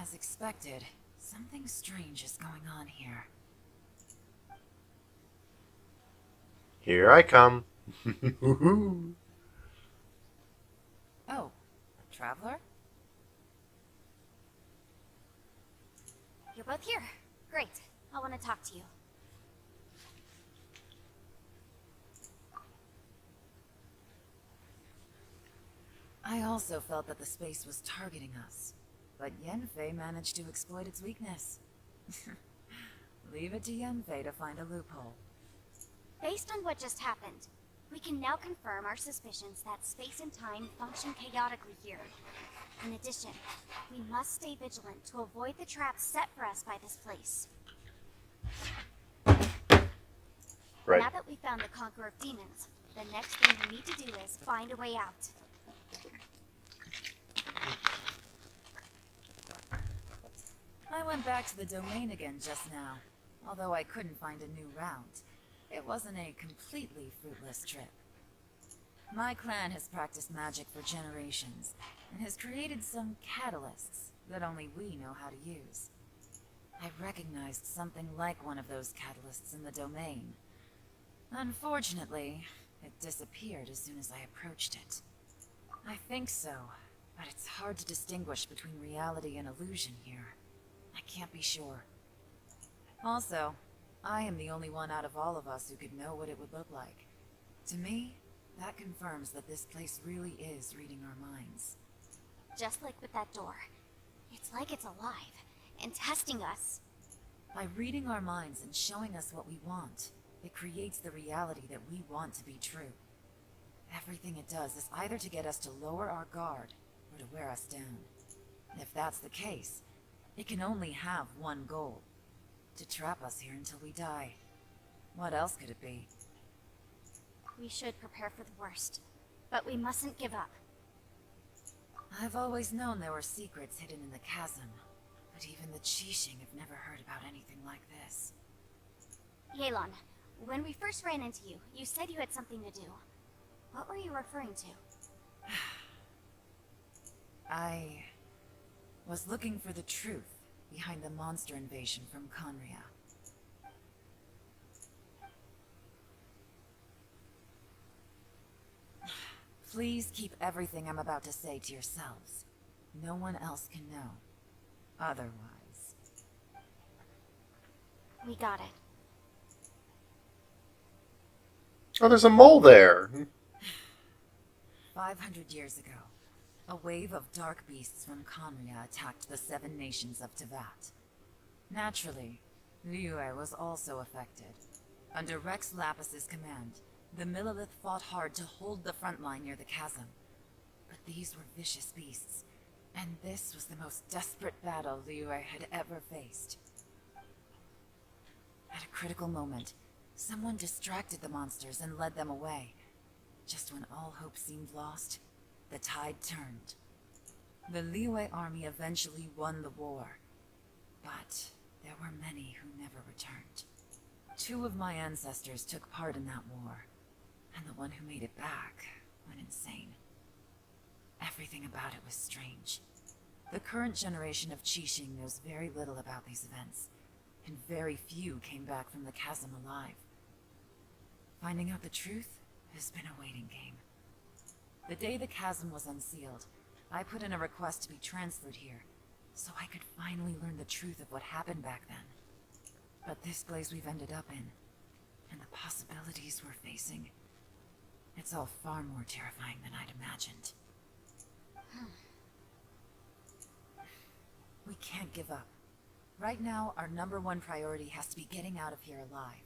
As expected, something strange is going on here. Here I come. Oh, a traveler? You're both here. Great. I want to talk to you. I also felt that the space was targeting us, but Yenfei managed to exploit its weakness. Leave it to Yenfei to find a loophole. Based on what just happened, we can now confirm our suspicions that space and time function chaotically here. In addition, we must stay vigilant to avoid the traps set for us by this place. Right. Now that we've found the Conqueror of Demons, the next thing we need to do is find a way out. I went back to the domain again just now, although I couldn't find a new route. It wasn't a completely fruitless trip. My clan has practiced magic for generations, and has created some catalysts that only we know how to use. I recognized something like one of those catalysts in the domain. Unfortunately, it disappeared as soon as I approached it. I think so, but it's hard to distinguish between reality and illusion here. I can't be sure. Also, I am the only one out of all of us who could know what it would look like. To me, that confirms that this place really is reading our minds. Just like with that door. It's like it's alive, and testing us. By reading our minds and showing us what we want, it creates the reality that we want to be true. Everything it does is either to get us to lower our guard, or to wear us down. If that's the case, it can only have one goal. To trap us here until we die. What else could it be? We should prepare for the worst, but we mustn't give up. I've always known there were secrets hidden in the chasm, but even the Qixing have never heard about anything like this. Yelan, when we first ran into you, you said you had something to do. What were you referring to? I was looking for the truth behind the monster invasion from Conria. Please keep everything I'm about to say to yourselves. No one else can know. Otherwise... We got it. Oh, there's a mole there. 500 years ago, a wave of dark beasts from Conria attacked the 7 nations of Tevat. Naturally, Liyue was also affected. Under Rex Lapis's command, the Millelith fought hard to hold the front line near the chasm. But these were vicious beasts, and this was the most desperate battle Liyue had ever faced. At a critical moment, someone distracted the monsters and led them away. Just when all hope seemed lost, the tide turned. The Liyue army eventually won the war, but there were many who never returned. 2 of my ancestors took part in that war, and the one who made it back went insane. Everything about it was strange. The current generation of Qixing knows very little about these events, and very few came back from the chasm alive. Finding out the truth has been a waiting game. The day the chasm was unsealed, I put in a request to be transferred here, so I could finally learn the truth of what happened back then. But this place we've ended up in, and the possibilities we're facing, it's all far more terrifying than I'd imagined. We can't give up. Right now, our #1 priority has to be getting out of here alive.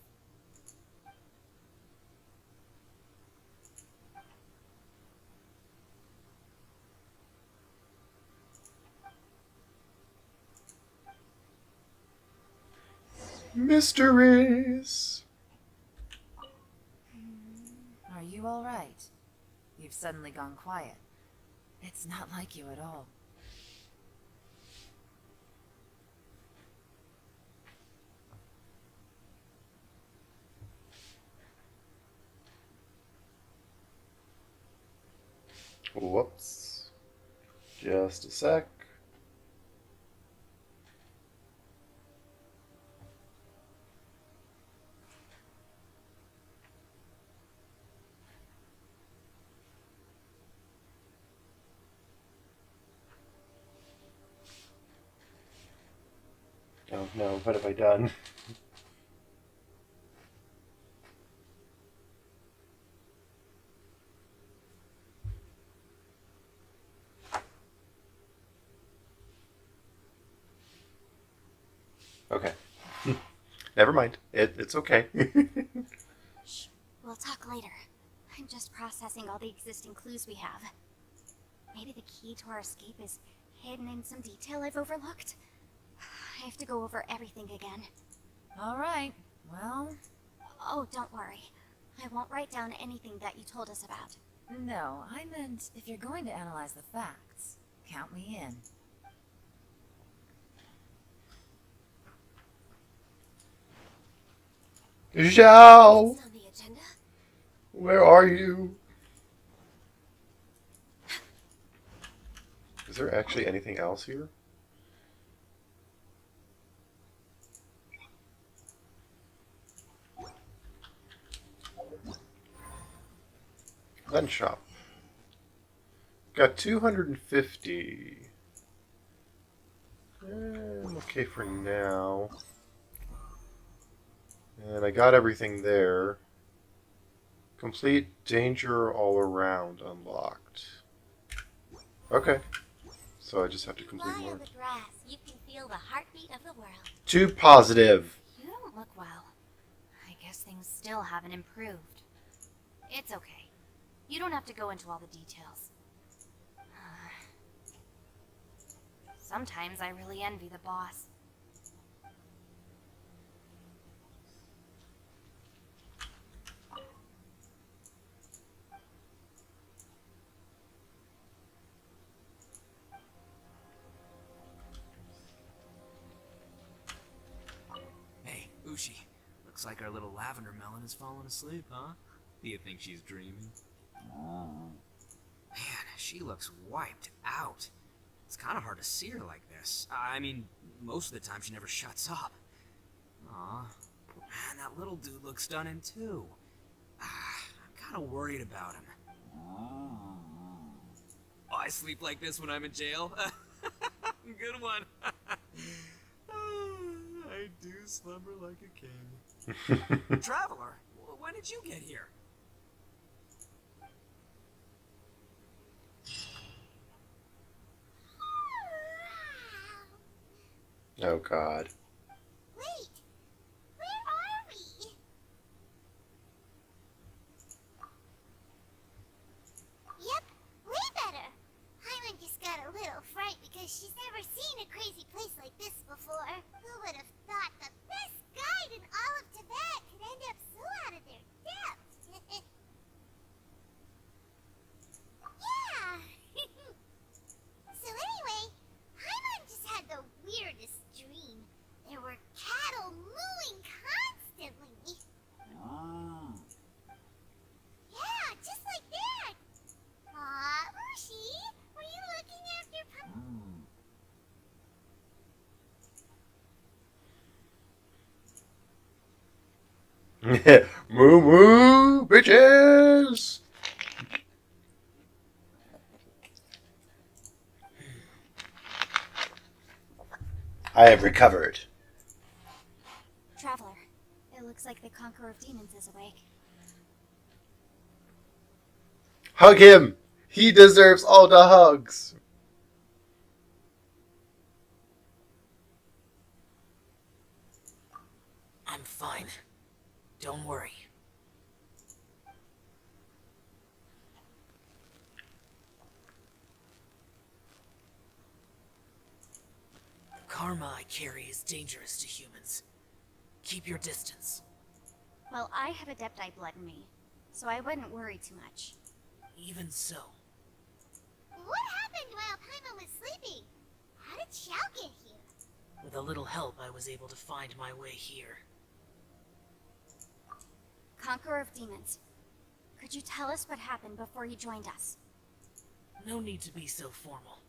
Mysteries. Are you all right? You've suddenly gone quiet. It's not like you at all. Whoops. Just a sec. no. What have I done? Okay. Never mind. It's okay. Shh. We'll talk later. I'm just processing all the existing clues we have. Maybe the key to our escape is hidden in some detail I've overlooked. I have to go over everything again. All right. Well, Oh, don't worry. I won't write down anything that you told us about. no, I meant if you're going to analyze the facts, count me in. Zhao! What's on the agenda? Where are you? Is there actually anything else here? Gun shop. Got 250. I'm okay for now. And I got everything there. Complete danger all around unlocked. Okay. So I just have to complete Lie more. on the grass. You can feel the heartbeat of the world. Too positive. You don't look well. I guess things still haven't improved. It's okay. You don't have to go into all the details. Sometimes I really envy the boss. Hey, Ushi. Looks like our little lavender melon has fallen asleep, huh? Do you think she's dreaming? Man, she looks wiped out. It's kind of hard to see her like this. I mean, most of the time she never shuts up. Aw, man, that little dude looks stunning too. I'm kind of worried about him. Oh, I sleep like this when I'm in jail? Good one. I do slumber like a king. Traveler, when did you get here? Oh god. Wait! Where are we? Yep, way better. Hyman just got a little fright because she's never seen a crazy place like this before. Who would have thought the best guide in all of Tibet could end up so out of their depth? Yeah! So anyway, Hyman just had the weirdest dream. There were cattle mooing constantly. Yeah, just like that. Aw, Ushi, were you looking after Moo moo, bitches! I have recovered. Traveler, it looks like the Conqueror of Demons is awake. Hug him! He deserves all the hugs. I'm fine. Don't worry. The karma I carry is dangerous to humans. Keep your distance. Well, I have Adepti blood in me, so I wouldn't worry too much. Even so, What happened while Paimon was sleeping? How did Xiao get here? with a little help, I was able to find my way here. Conqueror of Demons, could you tell us what happened before you joined us? No need to be so formal.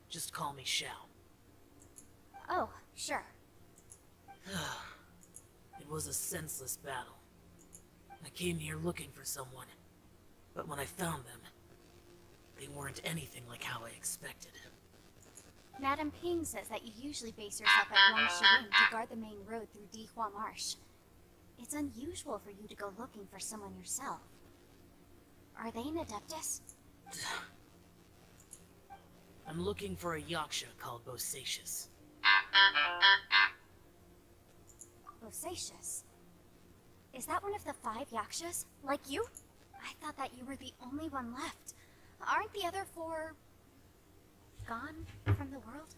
Just call me Xiao. Oh, sure. It was a senseless battle. I came here looking for someone, but when I found them, they weren't anything like how I expected. Madame Ping says that you usually base yourself at Wangshiwing to guard the main road through Dihua Marsh. It's unusual for you to go looking for someone yourself. Are they an Adeptus? I'm looking for a Yaksha called Bosacius. Bosacius? Is that one of the 5 Yakshas? Like you? I thought that you were the only one left. Aren't the other 4... gone from the world?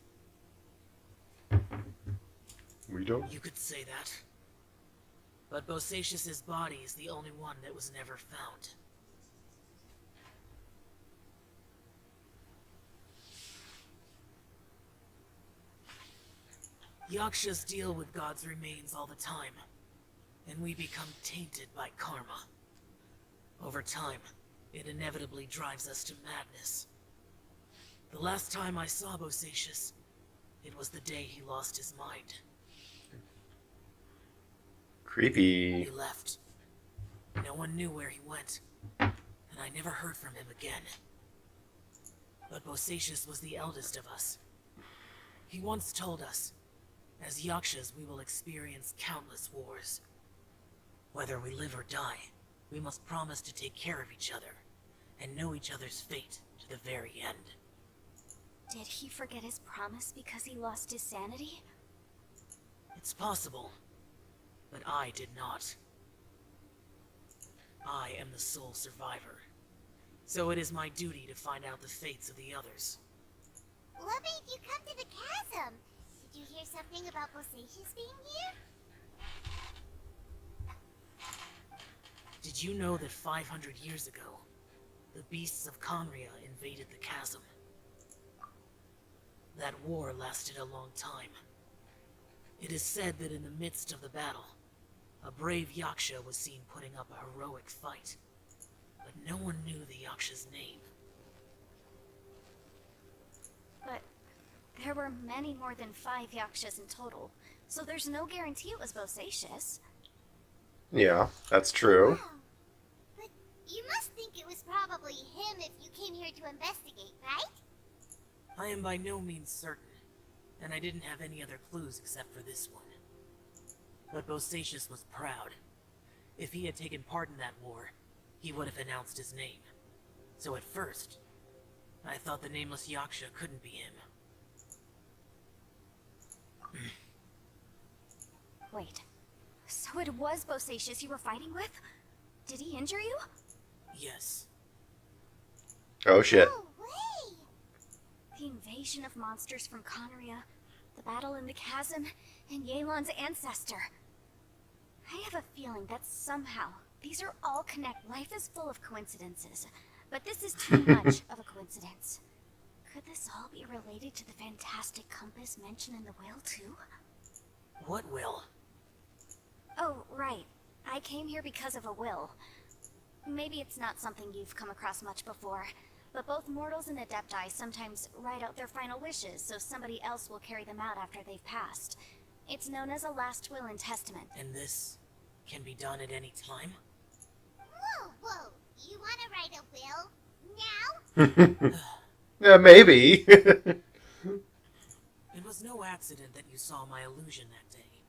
We don't. You could say that. But Bosacius's body is the only one that was never found. Yakshas deal with God's remains all the time, and we become tainted by karma. Over time, it inevitably drives us to madness. The last time I saw Bosacius, it was the day he lost his mind. Creepy. He left. No one knew where he went, and I never heard from him again. But Bosacius was the eldest of us. He once told us, as Yakshas we will experience countless wars. Whether we live or die, we must promise to take care of each other, and know each other's fate to the very end. Did he forget his promise because he lost his sanity? It's possible, but I did not. I am the sole survivor, so it is my duty to find out the fates of the others. What made you come to the chasm? Did you hear something about Bosacius being here? Did you know that 500 years ago, the beasts of Conria invaded the chasm? That war lasted a long time. It is said that in the midst of the battle, a brave Yaksha was seen putting up a heroic fight, but no one knew the Yaksha's name. But there were many more than 5 Yakshas in total, so there's no guarantee it was Bosacius. Yeah, that's true. Wow. But you must think it was probably him if you came here to investigate, right? I am by no means certain, and I didn't have any other clues except for this one. But Bosacius was proud. If he had taken part in that war, he would have announced his name. So at first, I thought the nameless Yaksha couldn't be him. Wait, so it was Bosacius you were fighting with? Did he injure you? Yes. Oh shit. No way! The invasion of monsters from Conria, the battle in the chasm, and Yelan's ancestor. I have a feeling that somehow these are all connect. Life is full of coincidences, but this is too much of a coincidence. Could this all be related to the fantastic compass mentioned in the will too? What will? Oh, right. I came here because of a will. Maybe it's not something you've come across much before, but both mortals and adepti sometimes write out their final wishes so somebody else will carry them out after they've passed. It's known as a last will and testament. And this can be done at any time? Whoa, whoa! You want to write a will? Now? Yeah, maybe. It was no accident that you saw my illusion that day.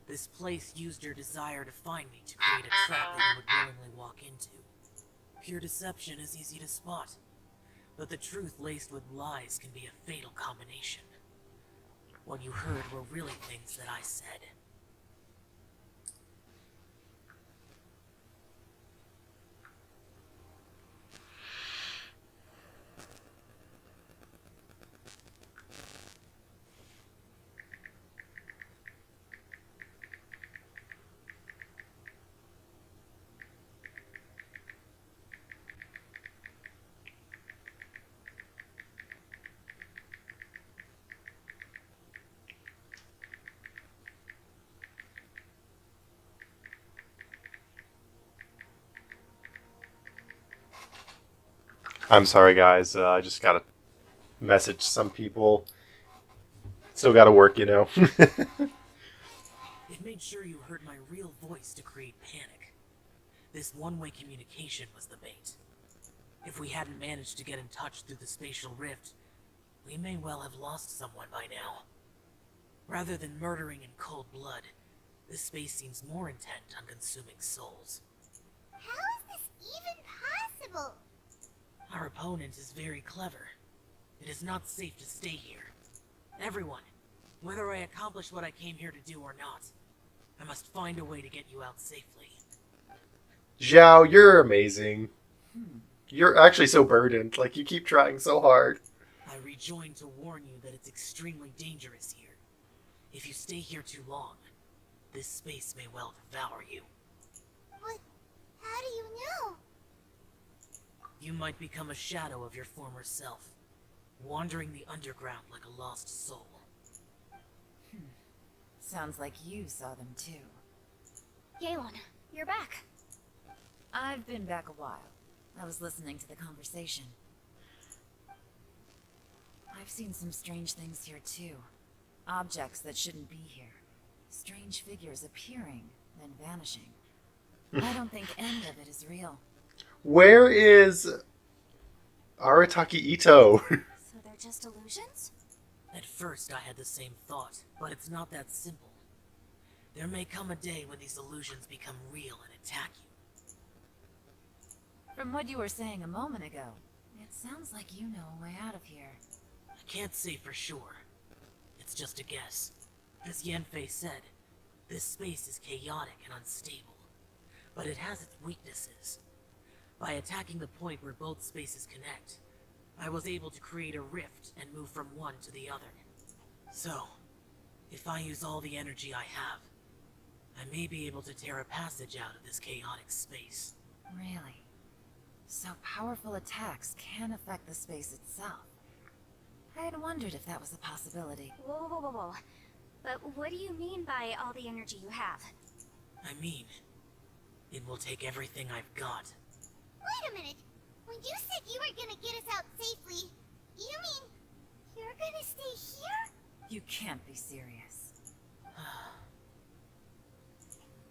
This place used your desire to find me to create a trap that you would willingly walk into. Pure deception is easy to spot, but the truth laced with lies can be a fatal combination. What you heard were really things that I said. I'm sorry, guys. I just gotta message some people. Still gotta work, you know. It made sure you heard my real voice to create panic. This one-way communication was the bait. If we hadn't managed to get in touch through the spatial rift, We may well have lost someone by now. Rather than murdering in cold blood, this space seems more intent on consuming souls. How is this even possible? Our opponent is very clever. It is not safe to stay here. Everyone, whether I accomplish what I came here to do or not, I must find a way to get you out safely. Zhao, you're amazing. You're actually so burdened. Like, you keep trying so hard. I rejoin to warn you that it's extremely dangerous here. If you stay here too long, this space may well devour you. What? How do you know? You might become a shadow of your former self, wandering the underground like a lost soul. Sounds like you saw them too. Yelan, you're back. I've been back a while. I was listening to the conversation. I've seen some strange things here too. Objects that shouldn't be here. Strange figures appearing, then vanishing. I don't think any of it is real. Where is Arataki Ito? So they're just illusions? At first I had the same thought, but it's not that simple. There may come a day when these illusions become real and attack you. From what you were saying a moment ago, it sounds like you know a way out of here. I can't say for sure. It's just a guess. As Yanfei said, this space is chaotic and unstable, but it has its weaknesses. By attacking the point where both spaces connect, I was able to create a rift and move from one to the other. So, if I use all the energy I have, I may be able to tear a passage out of this chaotic space. Really? So powerful attacks can affect the space itself. I had wondered if that was a possibility. Whoa, whoa, whoa, whoa. But what do you mean by all the energy you have? I mean, it will take everything I've got. Wait a minute. When you said you were gonna get us out safely, you mean you're gonna stay here? You can't be serious.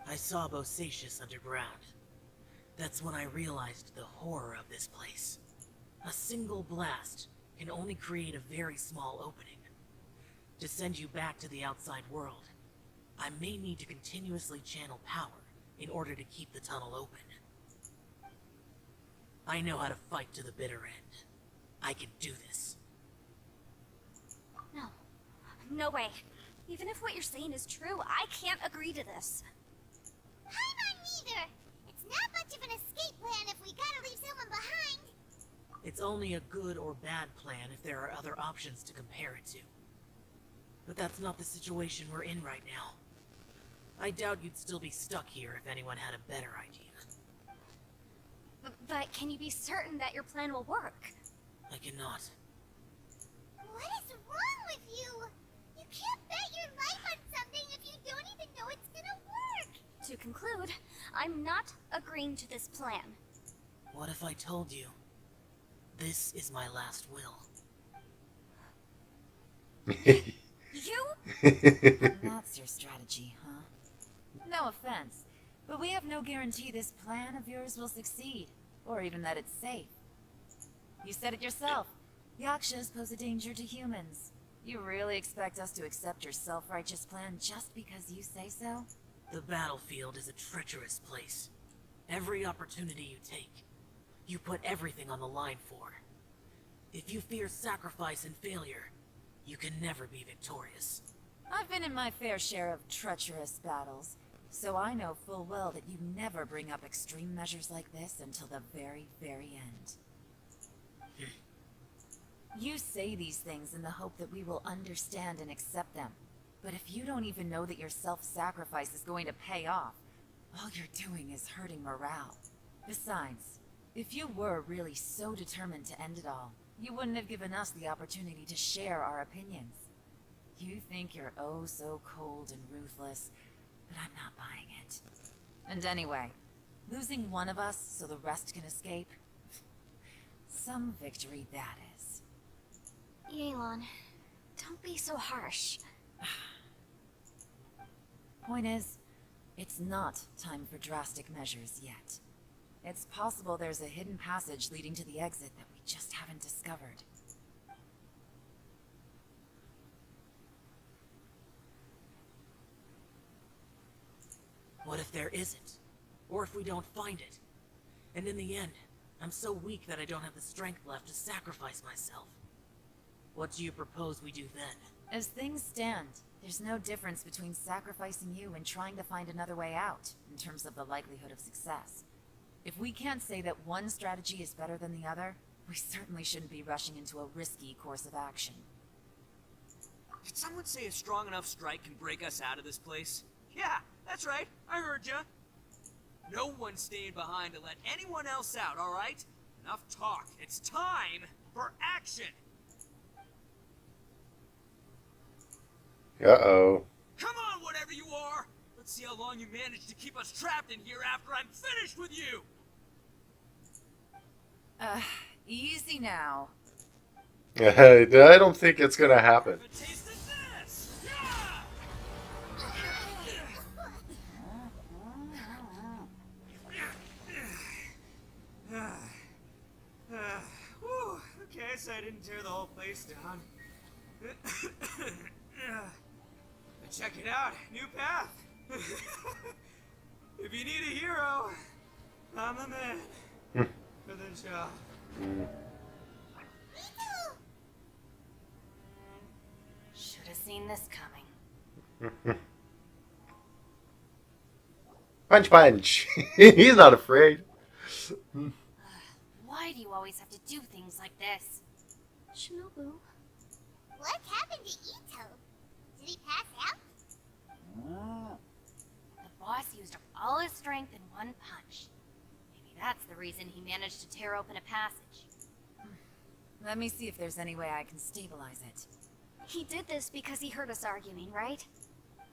I saw Bosacius underground. That's when I realized the horror of this place. A single blast can only create a very small opening. To send you back to the outside world, I may need to continuously channel power in order to keep the tunnel open. I know how to fight to the bitter end. I can do this. No. No way. Even if what you're saying is true, I can't agree to this. I'm not neither. It's not much of an escape plan if we gotta leave someone behind. It's only a good or bad plan if there are other options to compare it to. But that's not the situation we're in right now. I doubt you'd still be stuck here if anyone had a better idea. But can you be certain that your plan will work? I cannot. What is wrong with you? You can't bet your life on something if you don't even know it's gonna work. To conclude, I'm not agreeing to this plan. What if I told you? This is my last will. You? That's your strategy, huh? No offense, but we have no guarantee this plan of yours will succeed, or even that it's safe. You said it yourself. Yakshas pose a danger to humans. You really expect us to accept your self-righteous plan just because you say so? The battlefield is a treacherous place. Every opportunity you take, you put everything on the line for. If you fear sacrifice and failure, you can never be victorious. I've been in my fair share of treacherous battles, so I know full well that you never bring up extreme measures like this until the very, very end. You say these things in the hope that we will understand and accept them. But if you don't even know that your self-sacrifice is going to pay off, all you're doing is hurting morale. Besides, if you were really so determined to end it all, you wouldn't have given us the opportunity to share our opinions. You think you're oh so cold and ruthless, but I'm not buying it. And anyway, losing one of us so the rest can escape? Some victory that is. Yelan, don't be so harsh. Point is, it's not time for drastic measures yet. It's possible there's a hidden passage leading to the exit that we just haven't discovered. What if there isn't? Or if we don't find it? And in the end, I'm so weak that I don't have the strength left to sacrifice myself. What do you propose we do then? As things stand, there's no difference between sacrificing you and trying to find another way out, in terms of the likelihood of success. If we can't say that one strategy is better than the other, we certainly shouldn't be rushing into a risky course of action. Did someone say a strong enough strike can break us out of this place? Yeah, that's right. I heard ya. No one's staying behind to let anyone else out, alright? Enough talk. It's time for action! Uh-oh. Come on, whatever you are! Let's see how long you manage to keep us trapped in here after I'm finished with you! Easy now. I don't think it's gonna happen. Have a taste of this! Whew, okay, so I didn't tear the whole place down. But check it out, new path. If you need a hero, I'm the man for the job. Should have seen this coming. Punch, punch. He's not afraid. Why do you always have to do things like this? Shinobu. What happened to Ito? Did he pass out? The boss used up all his strength in one punch. Maybe that's the reason he managed to tear open a passage. Let me see if there's any way I can stabilize it. He did this because he heard us arguing, right?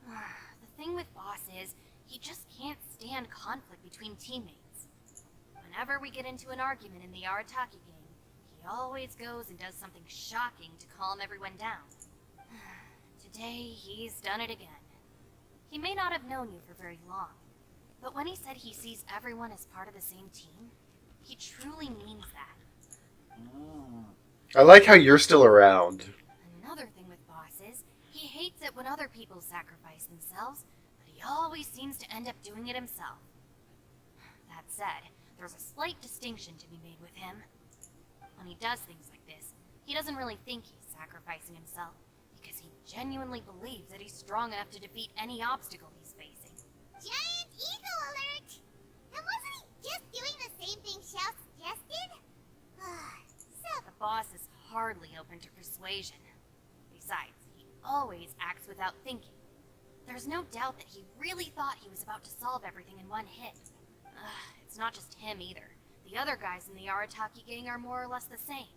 The thing with Boss is, he just can't stand conflict between teammates. Whenever we get into an argument in the Arataki gang, he always goes and does something shocking to calm everyone down. Today, he's done it again. He may not have known you for very long, but when he said he sees everyone as part of the same team, he truly means that. I like how you're still around. Another thing with Boss is, he hates it when other people sacrifice themselves, but he always seems to end up doing it himself. That said, there's a slight distinction to be made with him. When he does things like this, he doesn't really think he's sacrificing himself, because he genuinely believes that he's strong enough to defeat any obstacle he's facing. Giant eagle alert! And wasn't he just doing the same thing Xiao suggested? The boss is hardly open to persuasion. Besides, he always acts without thinking. There's no doubt that he really thought he was about to solve everything in one hit. It's not just him either. The other guys in the Arataki gang are more or less the same.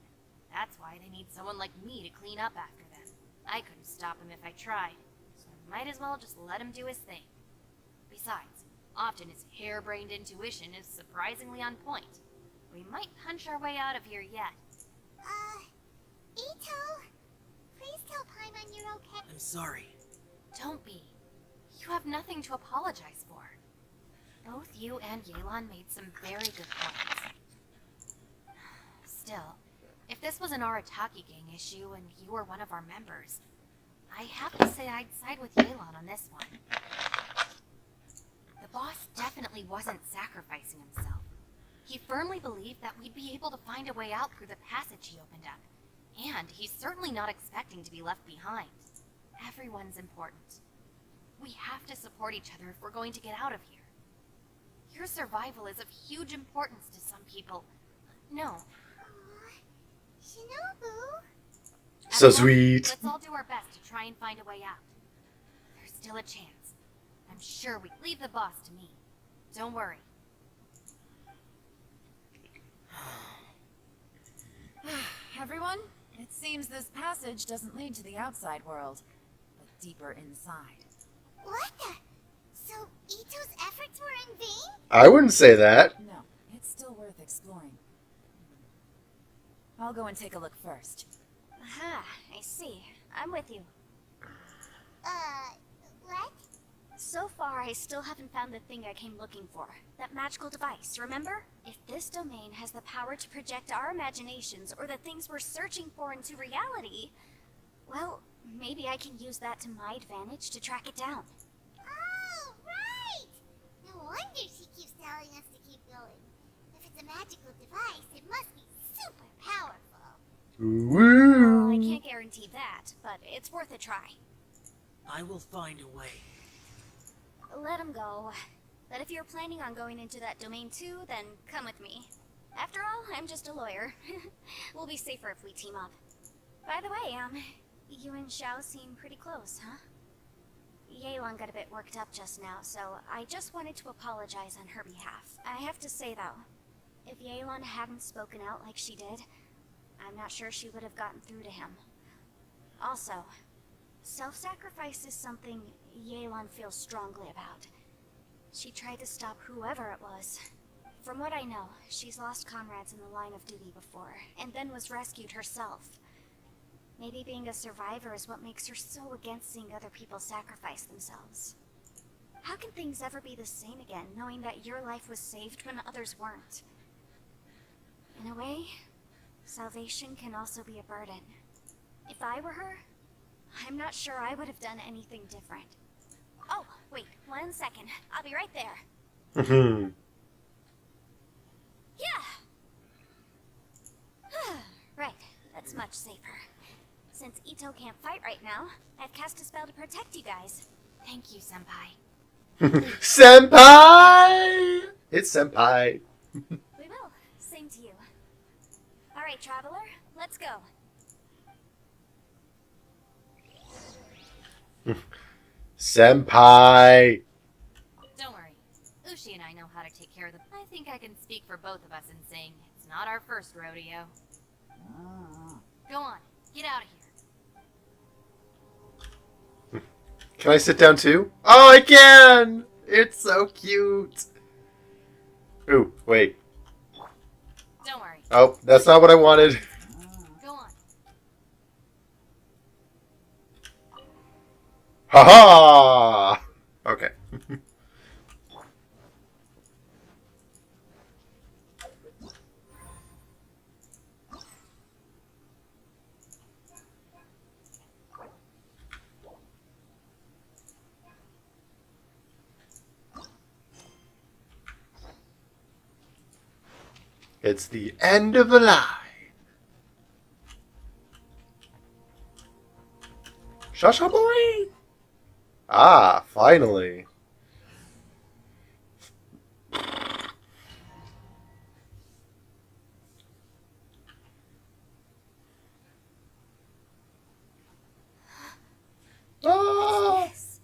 That's why they need someone like me to clean up after them. I couldn't stop him if I tried, so I might as well just let him do his thing. Besides, often his harebrained intuition is surprisingly on point. We might punch our way out of here yet. Ito? Please tell Paimon you're okay. I'm sorry. Don't be. You have nothing to apologize for. Both you and Yelan made some very good points. Still, if this was an Arataki gang issue and you were one of our members, I have to say I'd side with Yelan on this one. The boss definitely wasn't sacrificing himself. He firmly believed that we'd be able to find a way out through the passage he opened up. And he's certainly not expecting to be left behind. Everyone's important. We have to support each other if we're going to get out of here. Your survival is of huge importance to some people. No. Shinobu? So Everyone, sweet. Let's all do our best to try and find a way out. There's still a chance. I'm sure we leave the boss to me. Don't worry. Everyone, it seems this passage doesn't lead to the outside world, but deeper inside. What the? So Ito's efforts were in vain? I wouldn't say that. No, it's still worth exploring. I'll go and take a look first. Aha, I see. I'm with you. What? So far, I still haven't found the thing I came looking for. That magical device, remember? If this domain has the power to project our imaginations or the things we're searching for into reality, well, maybe I can use that to my advantage to track it down. Oh, right! wonder she keeps telling us to keep going. If it's a magical device, it must be super powerful. Well, I Woo! can't guarantee that, but it's worth a try. I will find a way. Let him go. But if you're planning on going into that domain too, then come with me. After all, I'm just a lawyer. We'll be safer if we team up. By the way, you and Xiao seem pretty close, huh? Yelan got a bit worked up just now, so I just wanted to apologize on her behalf. I have to say though, if Yelan hadn't spoken out like she did, I'm not sure she would have gotten through to him. Also, self-sacrifice is something Yelan feels strongly about. She tried to stop whoever it was. From what I know, she's lost comrades in the line of duty before, and then was rescued herself. Maybe being a survivor is what makes her so against seeing other people sacrifice themselves. How can things ever be the same again, knowing that your life was saved when others weren't? In a way, salvation can also be a burden. If I were her, I'm not sure I would have done anything different. Oh, wait, 1 second. I'll be right there. Yeah! Right, that's much safer. Since Ito can't fight right now, I've cast a spell to protect you guys. Thank you, Senpai. Senpai! It's Senpai. We will. Same to you. Alright, Traveler, let's go. Senpai! Don't worry. Ushi and I know how to take care of them. I think I can speak for both of us in saying it's not our first rodeo. Go on, get out of here. Can I sit down too? Oh, I can! It's so cute! Ooh, wait. Don't worry. Oh, that's not what I wanted. Go on. Haha! Okay. It's the end of a lie. Shasha boy! Ah, finally. Ah, Yes.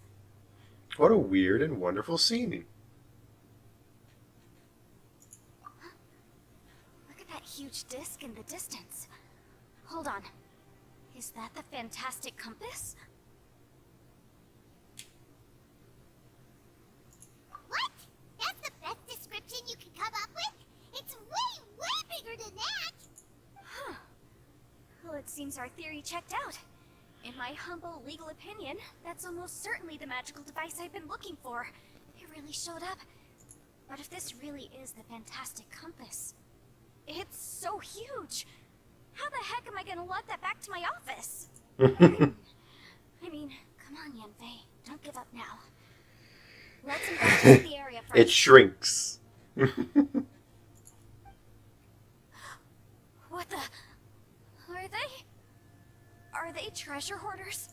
what a weird and wonderful scene. Look at that huge disc in the distance. Hold on. Is that the fantastic compass? What? That's the best description you can come up with? It's way, way bigger than that! Huh. Well, it seems our theory checked out. In my humble legal opinion, that's almost certainly the magical device I've been looking for. It really showed up. But if this really is the fantastic compass, it's so huge. How the heck am I gonna lug that back to my office? I mean, come on, Yanfei. Don't give up now. Let's investigate the area first. It shrinks. What the? Are they? Are they treasure hoarders?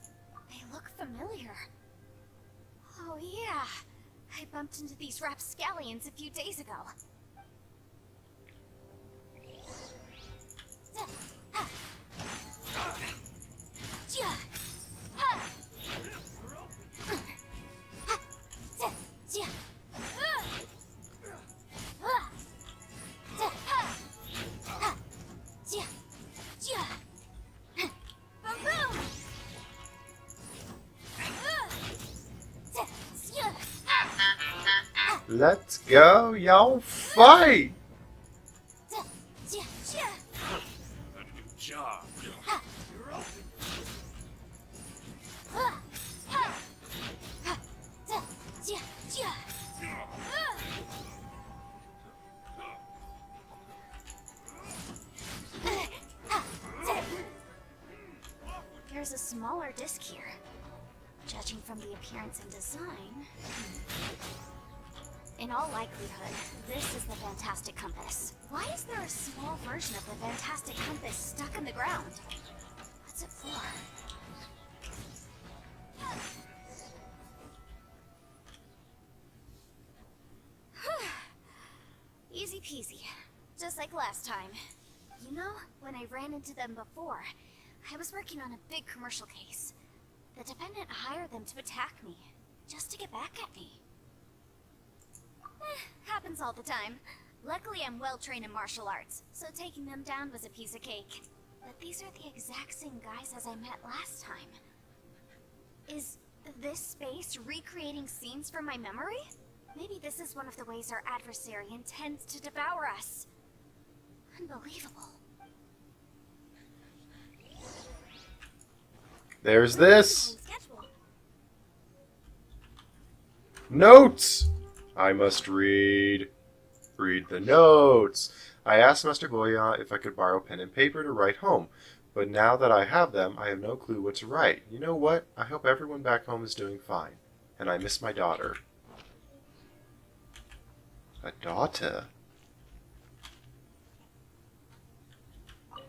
They look familiar. Oh yeah. I bumped into these rapscallions a few days ago. Let's go, y'all fight! Good job. There's a smaller disc here. Judging from the appearance and design. In all likelihood, this is the Fantastic Compass. Why is there a small version of the Fantastic Compass stuck in the ground? What's it for? Easy peasy. Just like last time. You know, when I ran into them before, I was working on a big commercial case. The defendant hired them to attack me, just to get back at me. Happens all the time. Luckily, I'm well trained in martial arts, so taking them down was a piece of cake. But these are the exact same guys as I met last time. Is this space recreating scenes from my memory? Maybe this is one of the ways our adversary intends to devour us. Unbelievable. There's this. Notes! I must read. Read the notes. I asked Master Goya if I could borrow pen and paper to write home, but now that I have them, I have no clue what to write. You know what? I hope everyone back home is doing fine, and I miss my daughter. A daughter? Huh?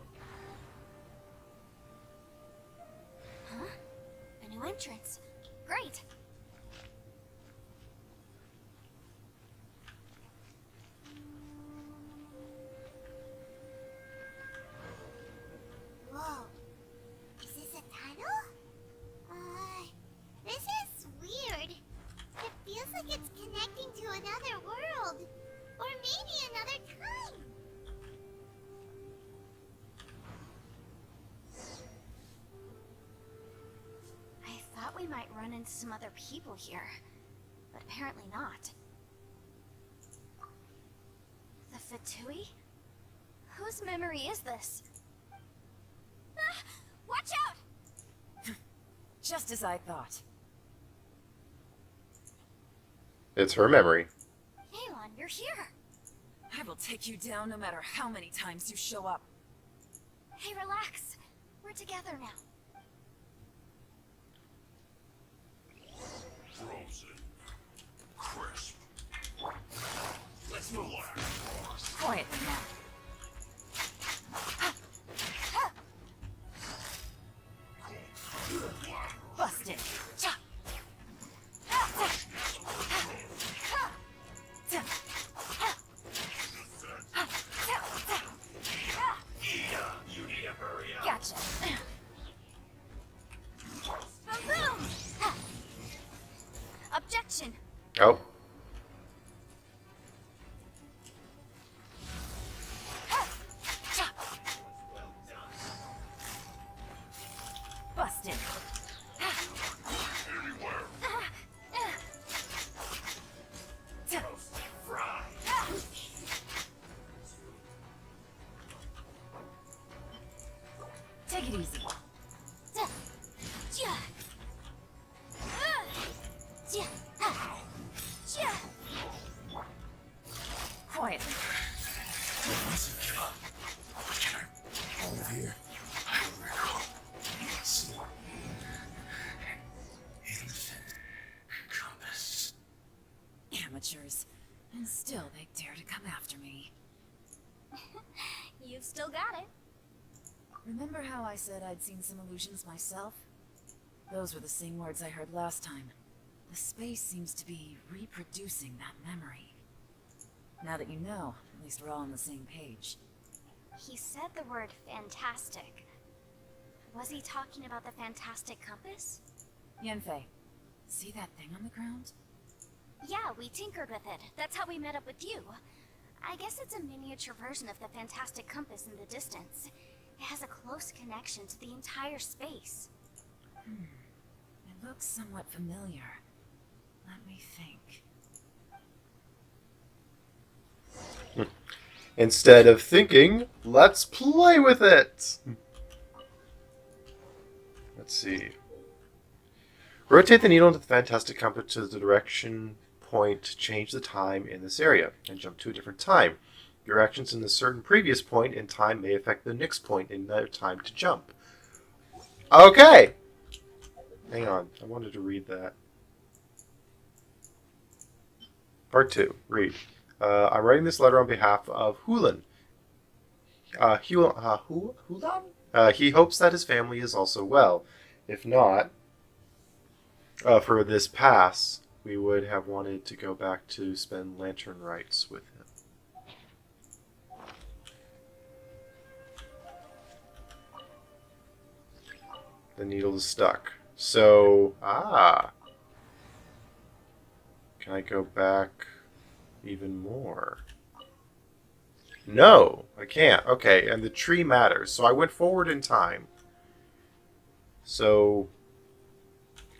A new entrance. Great. Whoa. Is this a tunnel? This is weird. It feels like it's connecting to another world. Or maybe another time. I thought we might run into some other people here, but apparently not. The Fatui? Whose memory is this? Ah, watch out! Just as I thought. It's her memory. Aelon, you're here! I will take you down no matter how many times you show up. Hey, relax. We're together now. Frozen. Crisp. Let's relax. Quietly now. Busted. Cha. You need to hurry up. Gotcha. Boom! Objection! Oh. Busted. Anywhere. Toasted fry. Take it easy. Quietly. Over here. Infant compass. Amateurs. And still they dare to come after me. You've still got it. Remember how I said I'd seen some illusions myself? Those were the same words I heard last time. The space seems to be reproducing that memory. Now that you know, at least we're all on the same page. He said the word fantastic. Was he talking about the Fantastic Compass? Yanfei, see that thing on the ground? Yeah, we tinkered with it. That's how we met up with you. I guess it's a miniature version of the Fantastic Compass in the distance. It has a close connection to the entire space. It looks somewhat familiar. Let me think. Instead of thinking, let's play with it! Let's see. Rotate the needle into the Fantastic Compass to the direction point to change the time in this area, and jump to a different time. Your actions in a certain previous point in time may affect the next point in their time to jump. Okay! Hang on, I wanted to read that. Part 2. Read. I'm writing this letter on behalf of Hulan. Hulan? He hopes that his family is also well. If not, for this pass, we would have wanted to go back to spend lantern rites with him. The needle is stuck. So, can I go back even more? No, I can't. Okay, and the tree matters. So I went forward in time. So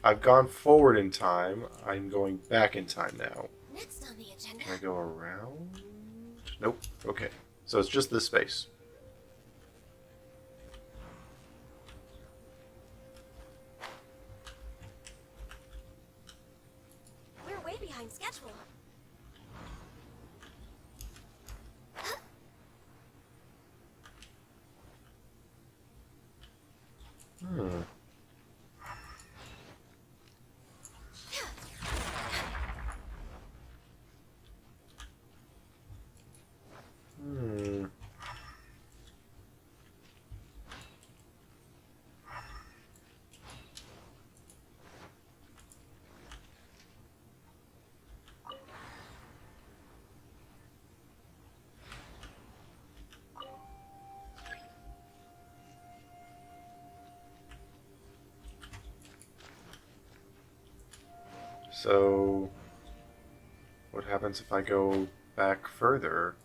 I've gone forward in time. I'm going back in time now. Next on the agenda. Can I go around? Nope. Okay. So it's just this space. We're way behind schedule. Hmm. Hmm. So, what happens if I go back further?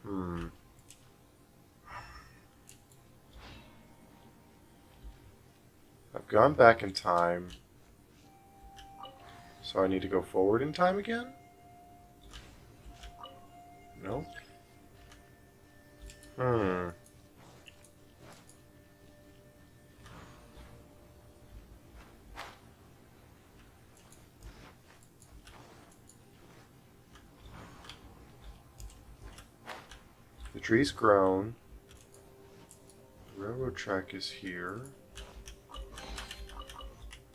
Hmm. I've gone back in time. So I need to go forward in time again? No? Hmm. The tree's grown. The railroad track is here.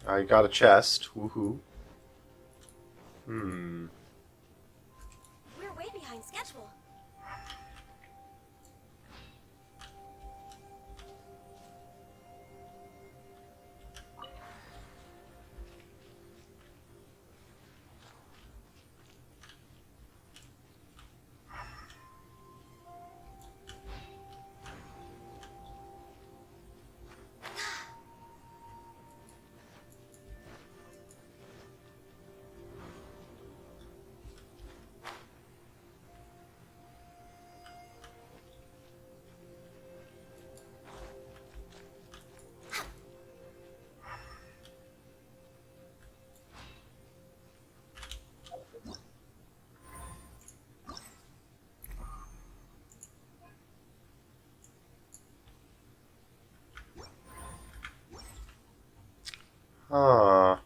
I got a chest. Woohoo. Hmm. We're way behind schedule. Huh.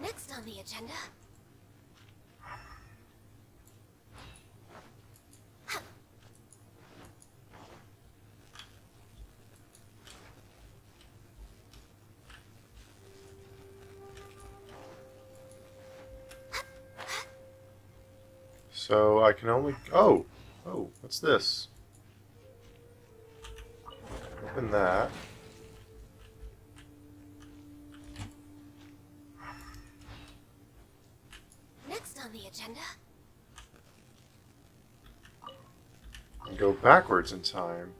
Next on the agenda. So I can only... Oh! Oh, what's this? Open that. Next on the agenda. And go backwards in time.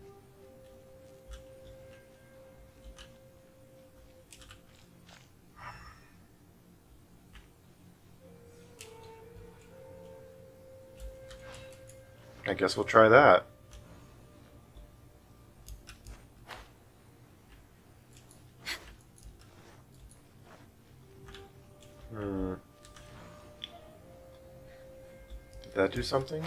I guess we'll try that. Hmm. Did that do something?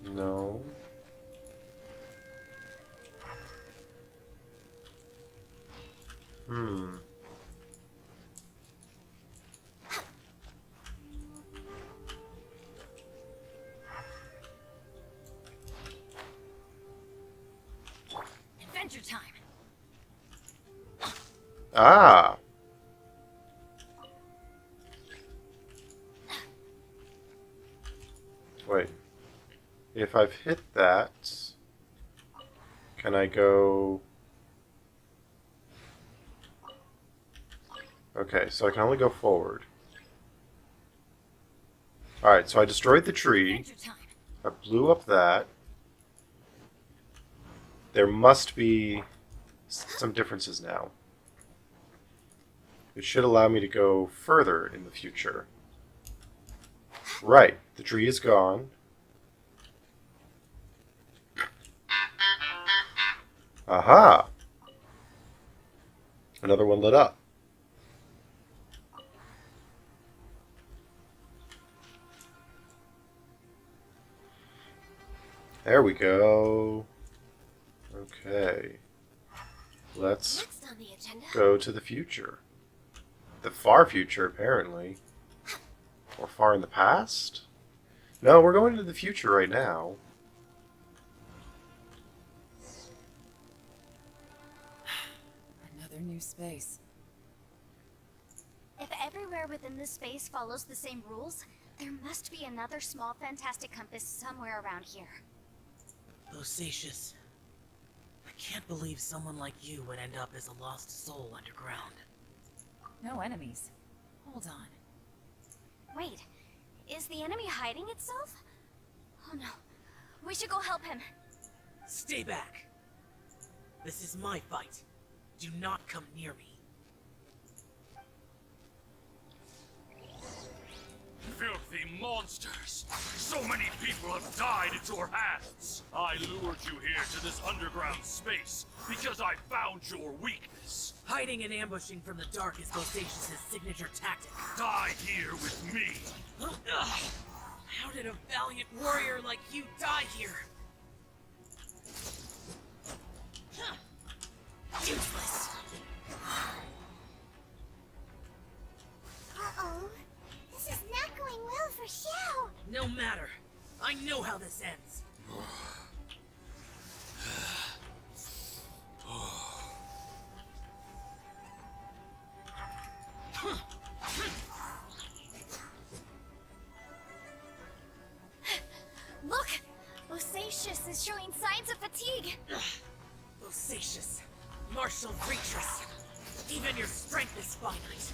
No. Ah! Wait. If I've hit that, can I go... Okay, so I can only go forward. Alright, so I destroyed the tree. I blew up that. There must be some differences now. It should allow me to go further in the future. Right, the tree is gone. Aha! Another one lit up. There we go. Okay. Let's Next on the agenda. go to the future. The far future, apparently. Or far in the past? No, we're going to the future right now. Another new space. If everywhere within this space follows the same rules, there must be another small fantastic compass somewhere around here. Bosacius. I can't believe someone like you would end up as a lost soul underground. No enemies. Hold on. Wait, is the enemy hiding itself? Oh no, we should go help him. Stay back. This is my fight. Do not come near me. Filthy monsters! So many people have died at your hands! I lured you here to this underground space because I found your weakness. Hiding and ambushing from the dark is Bosacius' signature tactic. Die here with me! Ugh. How did a valiant warrior like you die here? Useless. Uh-oh. This is not going well for Xiao. No matter. I know how this ends. Look! Bosacius is showing signs of fatigue. Bosacius, martial creatures. Even your strength is finite.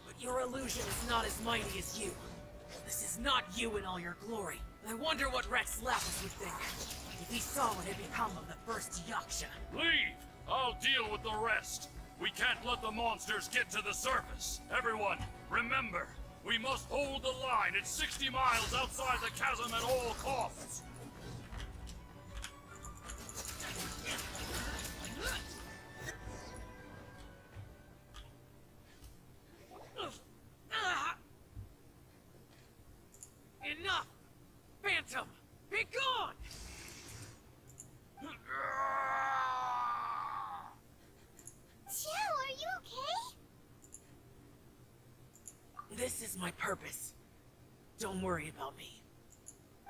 But your illusion is not as mighty as you. This is not you in all your glory. I wonder what Rex Lapis would think if he saw what had become of the first Yaksha. Leave! I'll deal with the rest. We can't let the monsters get to the surface. Everyone, remember, we must hold the line at 60 miles outside the chasm at all costs. Enough! Phantom! Be gone! Xiao, are you okay? This is my purpose. Don't worry about me.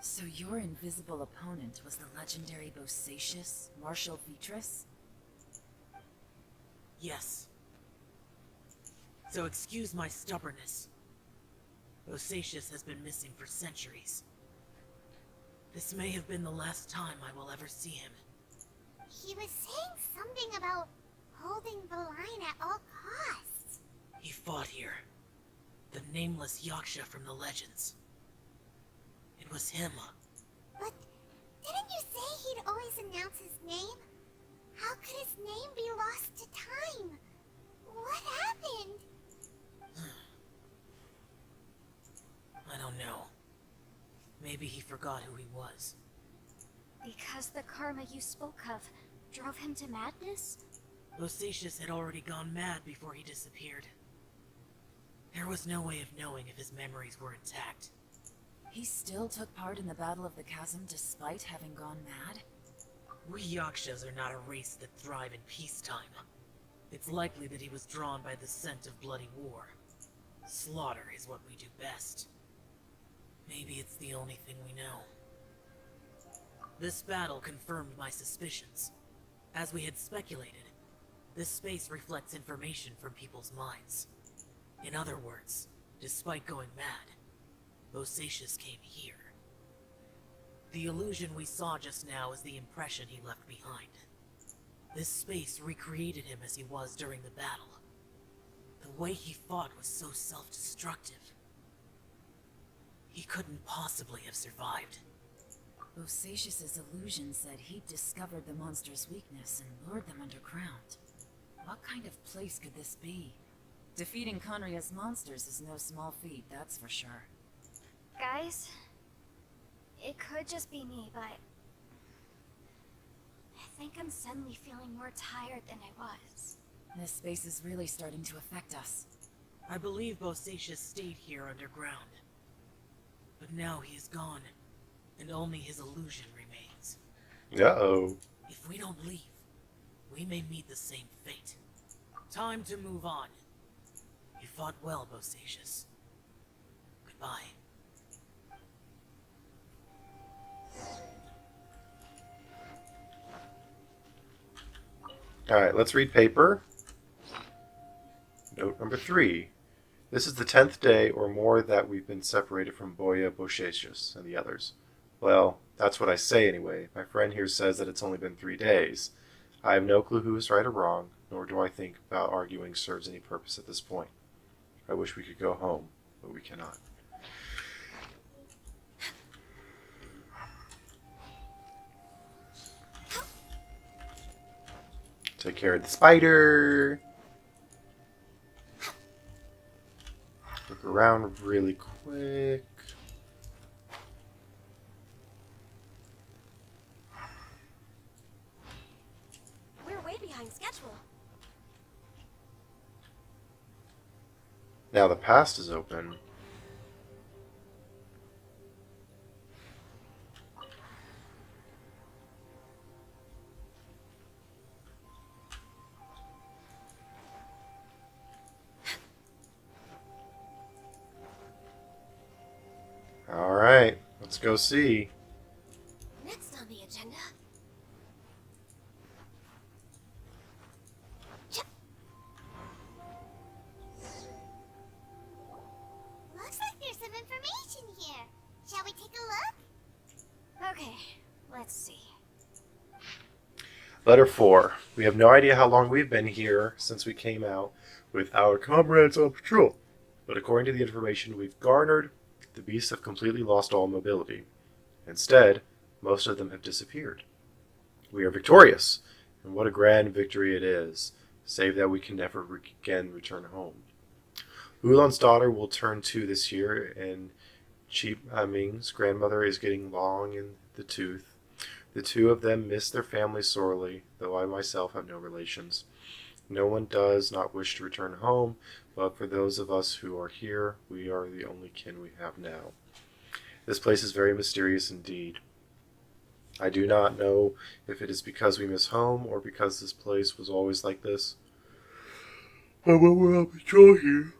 So your invisible opponent was the legendary Bosacius, Martial Beatrice? Yes. So excuse my stubbornness. Bosacius has been missing for centuries. This may have been the last time I will ever see him. He was saying something about holding the line at all costs. He fought here. The nameless Yaksha from the legends. It was him. But didn't you say he'd always announce his name? How could his name be lost to time? What happened? I don't know. Maybe he forgot who he was. Because the karma you spoke of drove him to madness? Bosacius had already gone mad before he disappeared. There was no way of knowing if his memories were intact. He still took part in the Battle of the Chasm despite having gone mad? We Yakshas are not a race that thrive in peacetime. It's likely that he was drawn by the scent of bloody war. Slaughter is what we do best. Maybe it's the only thing we know. This battle confirmed my suspicions. As we had speculated, This space reflects information from people's minds. In other words, despite going mad, Bosacius came here. The illusion we saw just now is the impression he left behind. This space recreated him as he was during the battle. The way he fought was so self-destructive. He couldn't possibly have survived. Bosacius's illusion said he'd discovered the monster's weakness and lured them underground. What kind of place could this be? Defeating Conria's monsters is no small feat, that's for sure. Guys, it could just be me, but I think I'm suddenly feeling more tired than I was. This space is really starting to affect us. I believe Bosacius stayed here underground. But now he is gone, and only his illusion remains. Uh-oh. If we don't leave, we may meet the same fate. Time to move on. You fought well, Bosacius. Goodbye. Alright, let's read paper. Note number 3. This is the 10th day or more that we've been separated from Boya, Bosacius, and the others. Well, that's what I say anyway. My friend here says that it's only been 3 days. I have no clue who is right or wrong, nor do I think about arguing serves any purpose at this point. I wish we could go home, but we cannot. Take care of the spider. Look around really quick. We're way behind schedule. Now the past is open. Alright, let's go see. Next on the agenda. Looks like there's some information here. Shall we take a look? Okay, let's see. Letter 4. We have no idea how long we've been here since we came out with our comrades on patrol. But according to the information we've garnered, the beasts have completely lost all mobility. Instead, most of them have disappeared. We are victorious, and what a grand victory it is, save that we can never again return home. Ulan's daughter will turn 2 this year, and Chi Ming's grandmother is getting long in the tooth. The two of them miss their family sorely, though I myself have no relations. No one does not wish to return home, but for those of us who are here, we are the only kin we have now. This place is very mysterious indeed. I do not know if it is because we miss home, or because this place was always like this. But when we're on patrol here,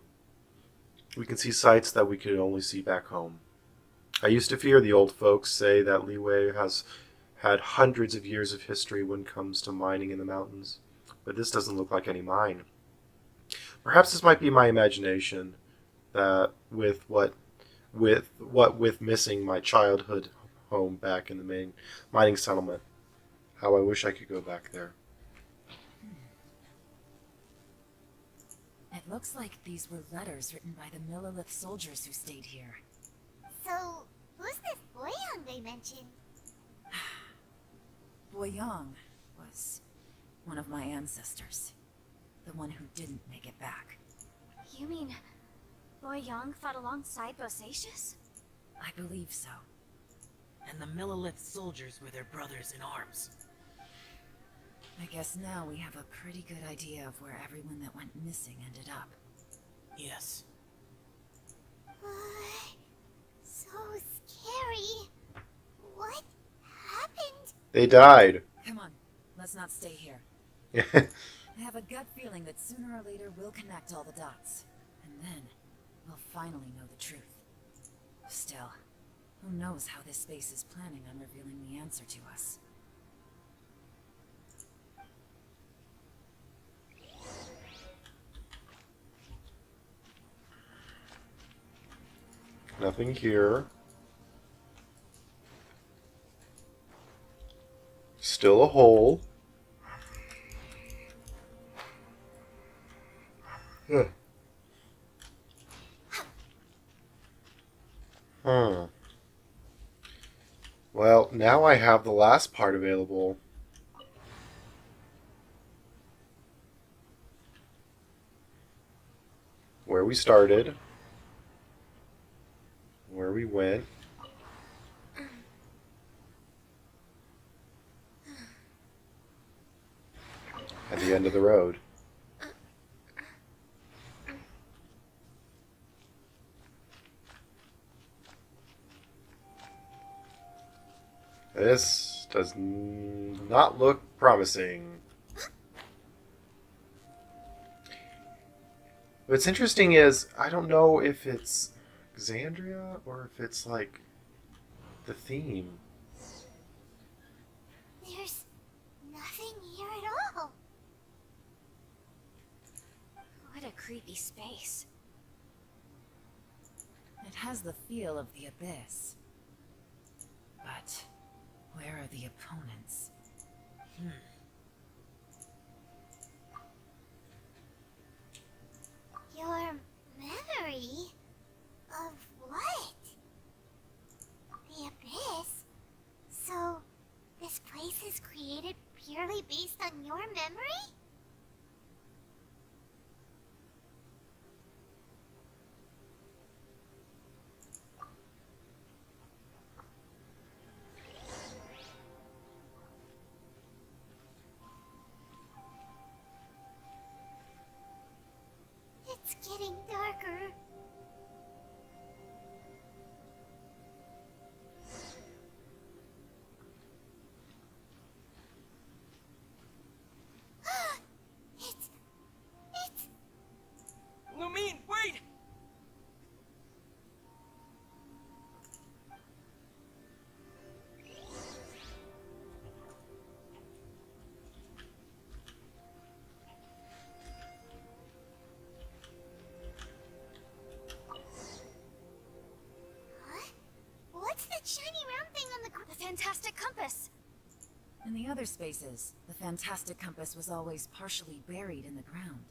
we can see sights that we could only see back home. I used to fear the old folks say that Liyue has had hundreds of years of history when it comes to mining in the mountains, but this doesn't look like any mine. Perhaps this might be my imagination, that with missing my childhood home back in the main mining settlement, how I wish I could go back there. It looks like these were letters written by the Millilith soldiers who stayed here. So, who's this Boyang they mentioned? Boyang was one of my ancestors. The one who didn't make it back. You mean Boyang fought alongside Bosacius? I believe so. And the Millilith soldiers were their brothers in arms. I guess now we have a pretty good idea of where everyone that went missing ended up. Yes. So scary. What happened? They died. Come on, let's not stay here. Yeah. I have a gut feeling that sooner or later we'll connect all the dots. And then, we'll finally know the truth. Still, who knows how this space is planning on revealing the answer to us. Nothing here. Still a hole. Huh. Hmm. Well, now I have the last part available. Where we started. Where we went. At the end of the road. This does not look promising. What's interesting is, I don't know if it's Xandria or if it's like the theme. There's nothing here at all. What a creepy space. It has the feel of the abyss. But where are the opponents? Your memory of what? The abyss? So, this place is created purely based on your memory? It's getting darker. It's Lumine, wait! Huh? What's that shiny round thing on the The fantastic compass! In the other spaces, the fantastic compass was always partially buried in the ground.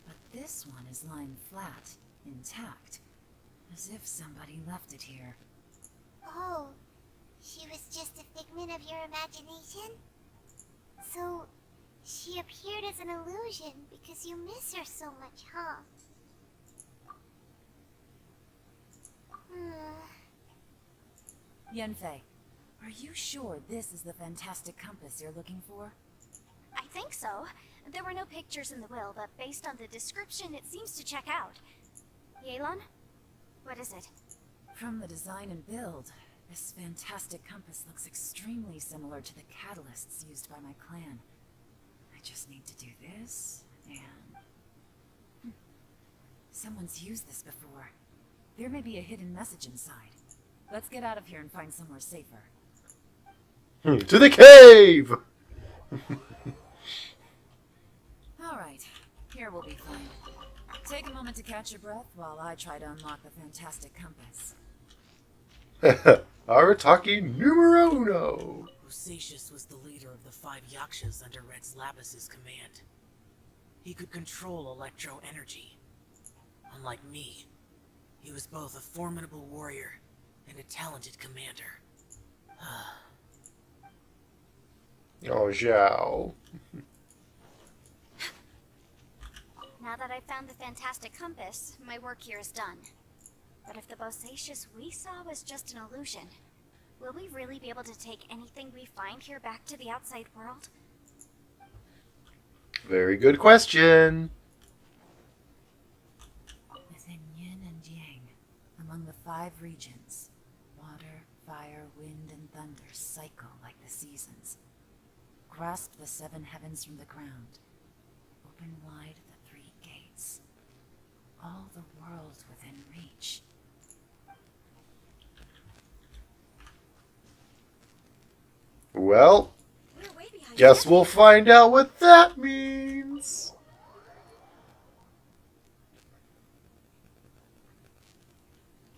But this one is lying flat, intact, as if somebody left it here. Oh, she was just a figment of your imagination? So, she appeared as an illusion because you miss her so much, huh? Yenfei, are you sure this is the fantastic compass you're looking for? I think so. There were no pictures in the will, but based on the description, it seems to check out. Yelan? What is it? From the design and build, this fantastic compass looks extremely similar to the catalysts used by my clan. I just need to do this, and... Someone's used this before. There may be a hidden message inside. Let's get out of here and find somewhere safer. To the cave! Alright, here we'll be fine. Take a moment to catch your breath while I try to unlock the fantastic compass. Arataki numero uno! Bosacius was the leader of the 5 Yakshas under Red's Lapis' command. He could control electro energy. Unlike me, he was both a formidable warrior and a talented commander. Oh, Zhao. Now that I've found the fantastic compass, my work here is done. But if the Bosacius we saw was just an illusion, will we really be able to take anything we find here back to the outside world? Very good question. Within yin and yang, among the 5 regions, water, fire, wind, and thunder cycle like the seasons. Grasp the 7 heavens from the ground. Open wide the 3 gates. All the world within reach. Well, We're way behind guess schedule. we'll find out what that means.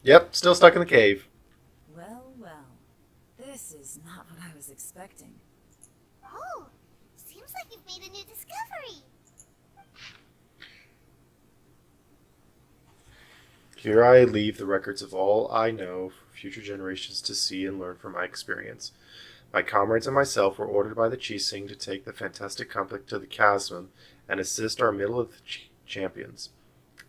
Yep, still stuck in the cave. Well, well. This is not what I was expecting. Oh, seems like you've made a new discovery. Here I leave the records of all I know for future generations to see and learn from my experience. My comrades and myself were ordered by the Chising to take the fantastic compass to the Chasm and assist our middle of the champions.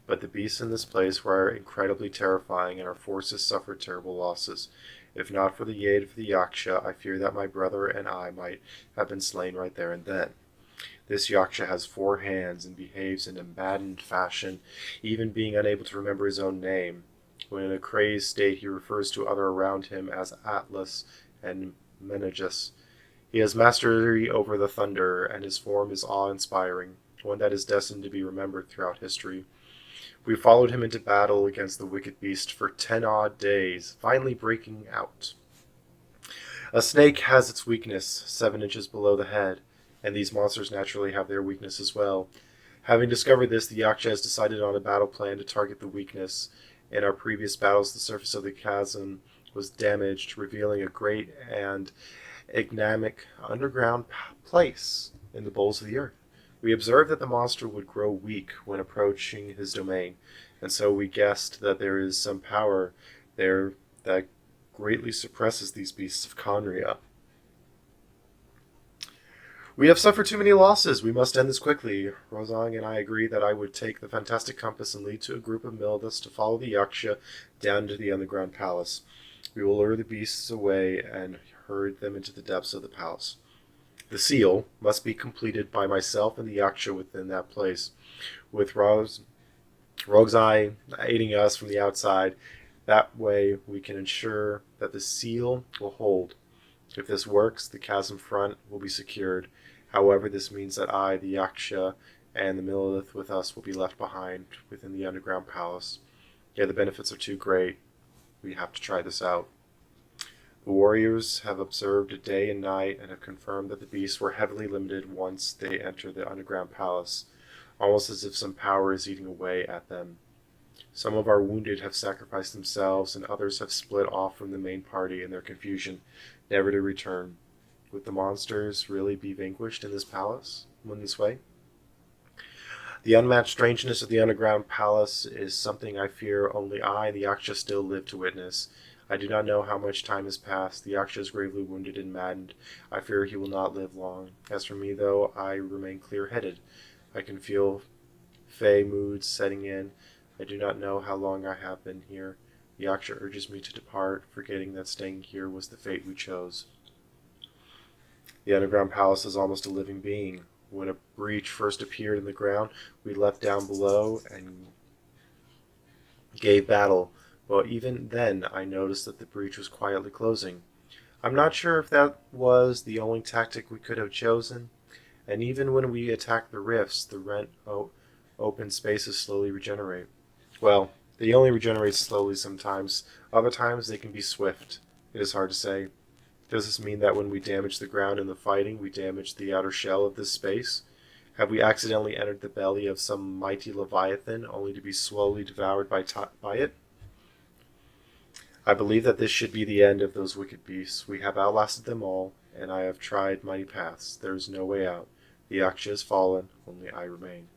But the beasts in this place were incredibly terrifying, and our forces suffered terrible losses. If not for the aid of the Yaksha, I fear that my brother and I might have been slain right there and then. This Yaksha has 4 hands and behaves in a maddened fashion, even being unable to remember his own name. When in a crazed state, he refers to other around him as Atlas and Menagus. He has mastery over the thunder, and his form is awe-inspiring, one that is destined to be remembered throughout history. We followed him into battle against the wicked beast for 10 odd days, finally breaking out. A snake has its weakness 7 inches below the head, and these monsters naturally have their weakness as well. Having discovered this, the Yaksha has decided on a battle plan to target the weakness. In our previous battles, the surface of the chasm was damaged, revealing a great and enigmatic underground place in the bowels of the earth. We observed that the monster would grow weak when approaching his domain, and so we guessed that there is some power there that greatly suppresses these beasts of Conria. We have suffered too many losses. We must end this quickly. Rosang and I agreed that I would take the fantastic compass and lead to a group of Mildas to follow the Yaksha down to the underground palace. We will lure the beasts away and herd them into the depths of the palace. The seal must be completed by myself and the Yaksha within that place, with Rogue's Eye aiding us from the outside. That way we can ensure that the seal will hold. If this works, the chasm front will be secured. However, this means that I, the Yaksha, and the Millith with us will be left behind within the underground palace. Yeah, the benefits are too great. We have to try this out. The warriors have observed it day and night and have confirmed that the beasts were heavily limited once they enter the underground palace, almost as if some power is eating away at them. Some of our wounded have sacrificed themselves, and others have split off from the main party in their confusion, never to return. Would the monsters really be vanquished in this way? The unmatched strangeness of the underground palace is something I fear only I and the Yaksha still live to witness. I do not know how much time has passed. The Yaksha is gravely wounded and maddened. I fear he will not live long. As for me, though, I remain clear-headed. I can feel fey moods setting in. I do not know how long I have been here. The Yaksha urges me to depart, forgetting that staying here was the fate we chose. The underground palace is almost a living being. When a breach first appeared in the ground, we leapt down below and gave battle. But even then, I noticed that the breach was quietly closing. I'm not sure if that was the only tactic we could have chosen. And even when we attack the rifts, the rent open spaces slowly regenerate. Well, they only regenerate slowly sometimes. Other times they can be swift. It is hard to say. Does this mean that when we damage the ground in the fighting, we damage the outer shell of this space? Have we accidentally entered the belly of some mighty leviathan, only to be slowly devoured by it? I believe that this should be the end of those wicked beasts. We have outlasted them all, and I have tried mighty paths. There is no way out. The Yaksha has fallen, only I remain.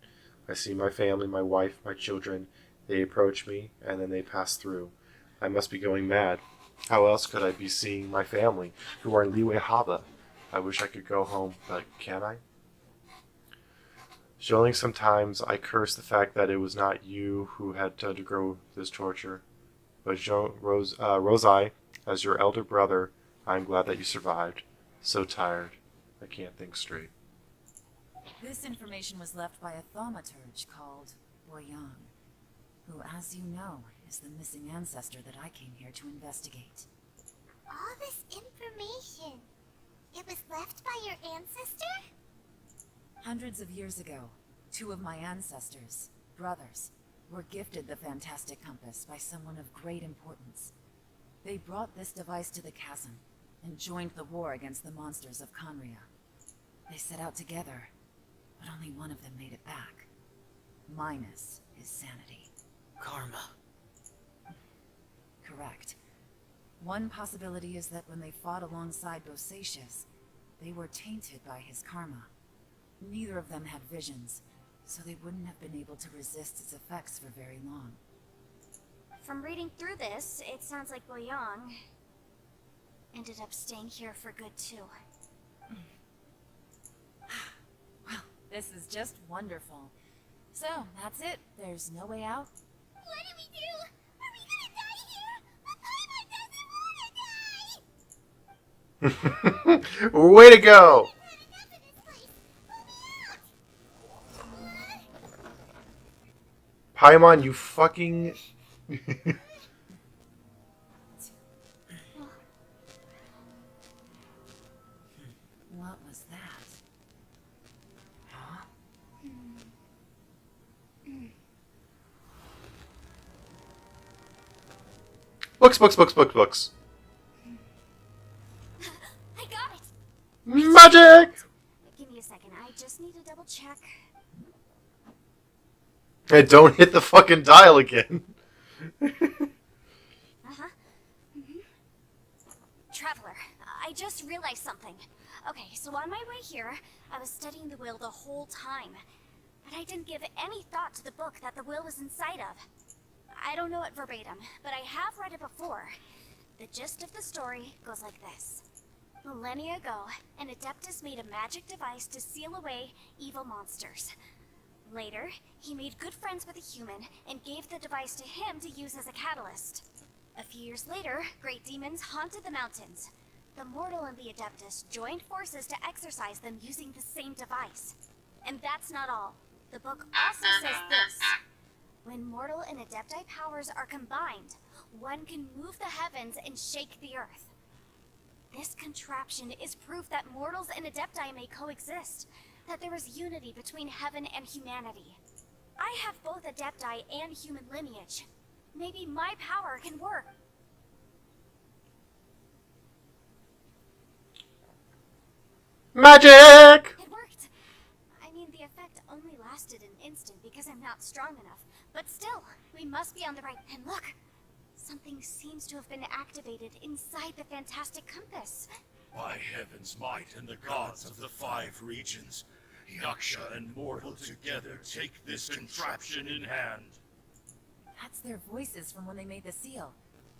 I see my family, my wife, my children. They approach me, and then they pass through. I must be going mad. How else could I be seeing my family, who are in Liyue Haba? I wish I could go home, but can I? Showing sometimes I curse the fact that it was not you who had to undergo this torture. But Rosai, as your elder brother, I am glad that you survived. So tired, I can't think straight. This information was left by a thaumaturge called Boyang, who, as you know, is the missing ancestor that I came here to investigate. All this information, it was left by your ancestor? Hundreds of years ago, 2 of my ancestors, brothers, were gifted the fantastic compass by someone of great importance. They brought this device to the chasm and joined the war against the monsters of Conria. They set out together, but only one of them made it back, minus his sanity. Karma. correct. One possibility is that when they fought alongside Bosacius, they were tainted by his karma. Neither of them had visions, so they wouldn't have been able to resist its effects for very long. From reading through this, it sounds like Boyang ended up staying here for good too. Well, this is just wonderful. So, that's it. There's no way out. What do we do? Are we gonna die here? But Paimon doesn't wanna die! Way to go! I've had enough of this place. Let me out! Paimon, you fucking... What was that? Huh? Books. I got it! Magic! Give me a second, I just need to double check. Hey, don't hit the fucking dial again. Traveler, I just realized something. Okay, so on my way here, I was studying the will the whole time. But I didn't give any thought to the book that the will was inside of. I don't know it verbatim, but I have read it before. The gist of the story goes like this. Millennia ago, an Adeptus made a magic device to seal away evil monsters. Later, he made good friends with a human and gave the device to him to use as a catalyst. A few years later, great demons haunted the mountains. The mortal and the Adeptus joined forces to exorcise them using the same device. And that's not all. The book also says this. When mortal and Adepti powers are combined, one can move the heavens and shake the earth. This contraption is proof that mortals and Adepti may coexist, that there is unity between heaven and humanity. I have both Adepti and human lineage. Maybe my power can work. Magic! It worked! I mean, the effect only lasted an instant because I'm not strong enough. But still, we must be on the right... And look! Something seems to have been activated inside the fantastic compass. By heaven's might and the gods of the 5 regions, Yaksha and mortal together take this contraption in hand. That's their voices from when they made the seal.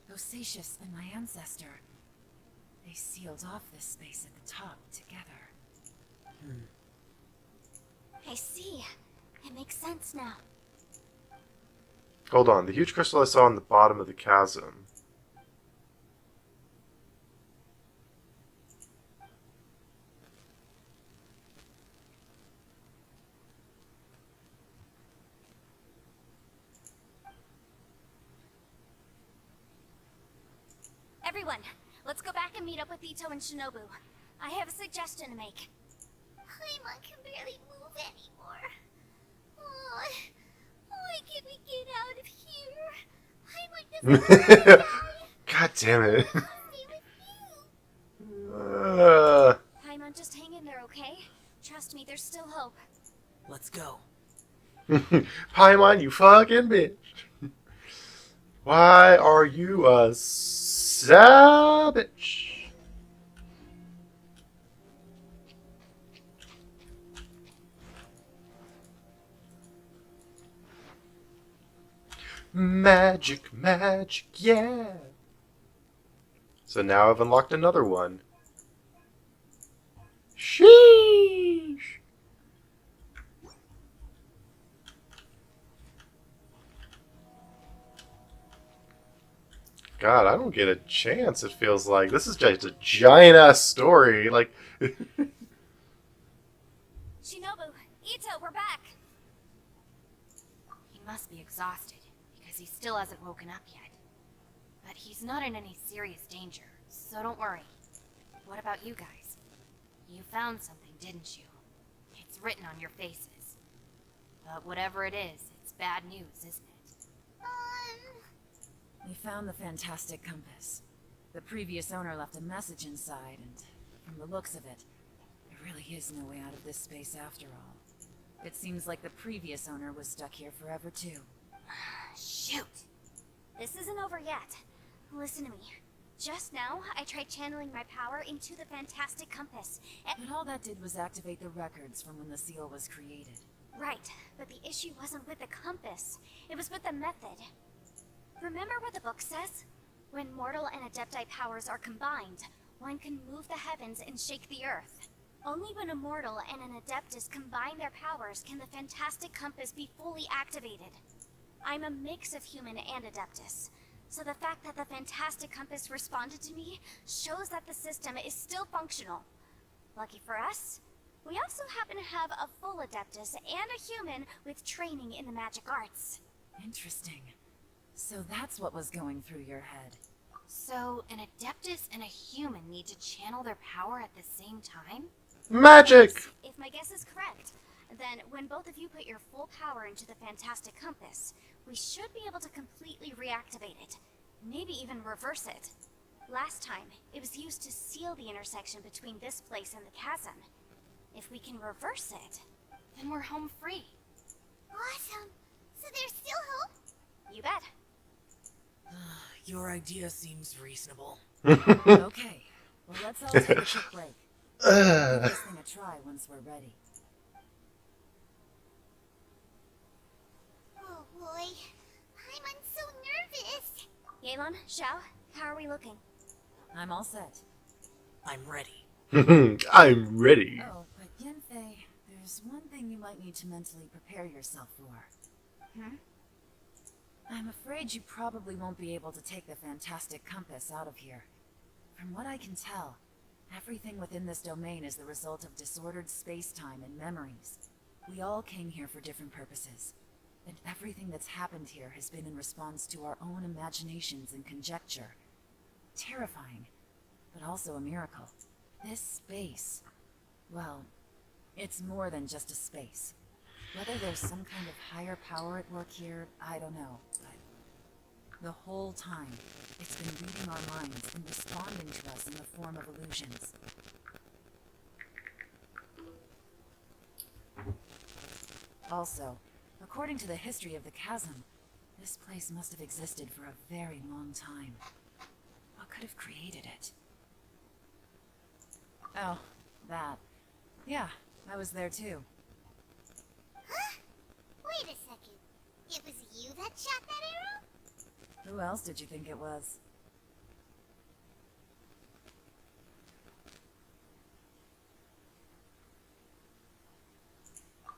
Bosacius and my ancestor. They sealed off this space at the top together. I see. It makes sense now. Hold on, the huge crystal I saw on the bottom of the chasm. Everyone, let's go back and meet up with Ito and Shinobu. I have a suggestion to make. Paimon can barely move anymore. Oh, why can't we get out of here? Paimon doesn't want to die. God damn it. Stay with you. Paimon, just hang in there, okay? Trust me, there's still hope. Let's go. Paimon, you fucking bitch. Why are you a savage? Magic, yeah. So now I've unlocked another one. Sheesh. God, I don't get a chance, it feels like. This is just a giant-ass story. Like... Shinobu, Ito, we're back! He must be exhausted, because he still hasn't woken up yet. But he's not in any serious danger, so don't worry. What about you guys? You found something, didn't you? It's written on your faces. But whatever it is, it's bad news, isn't it? We found the fantastic compass. The previous owner left a message inside, and from the looks of it, there really is no way out of this space after all. It seems like the previous owner was stuck here forever too. Shoot! This isn't over yet. Listen to me. Just now, I tried channeling my power into the fantastic compass. But all that did was activate the records from when the seal was created. Right, but the issue wasn't with the compass. It was with the method. Remember what the book says? When mortal and adepti powers are combined, one can move the heavens and shake the earth. Only when a mortal and an adeptus combine their powers can the fantastic compass be fully activated. I'm a mix of human and adeptus, so the fact that the fantastic compass responded to me shows that the system is still functional. Lucky for us, we also happen to have a full adeptus and a human with training in the magic arts. Interesting. So that's what was going through your head. So, an Adeptus and a human need to channel their power at the same time? Magic! If my guess is correct, then when both of you put your full power into the fantastic compass, we should be able to completely reactivate it. Maybe even reverse it. Last time, it was used to seal the intersection between this place and the chasm. If we can reverse it, Then we're home free. Awesome. So there's still hope? you bet. Your idea seems reasonable. Okay, well let's all take a quick break. Give this thing a try once we're ready. Oh boy. I'm so nervous. Yelan, Xiao, how are we looking? I'm all set. I'm ready. I'm ready. Oh, but Yenfei, there's one thing you might need to mentally prepare yourself for. I'm afraid you probably won't be able to take the fantastic compass out of here. From what I can tell, everything within this domain is the result of disordered space-time and memories. We all came here for different purposes, and everything that's happened here has been in response to our own imaginations and conjecture. Terrifying, but also a miracle. This space, well, it's more than just a space. Whether there's some kind of higher power at work here, I don't know, but the whole time, it's been reading our minds and responding to us in the form of illusions. Also, according to the history of the chasm, this place must have existed for a very long time. What could have created it? Oh, that. Yeah, I was there too. Huh? Wait a second. It was you that shot that arrow? Who else did you think it was?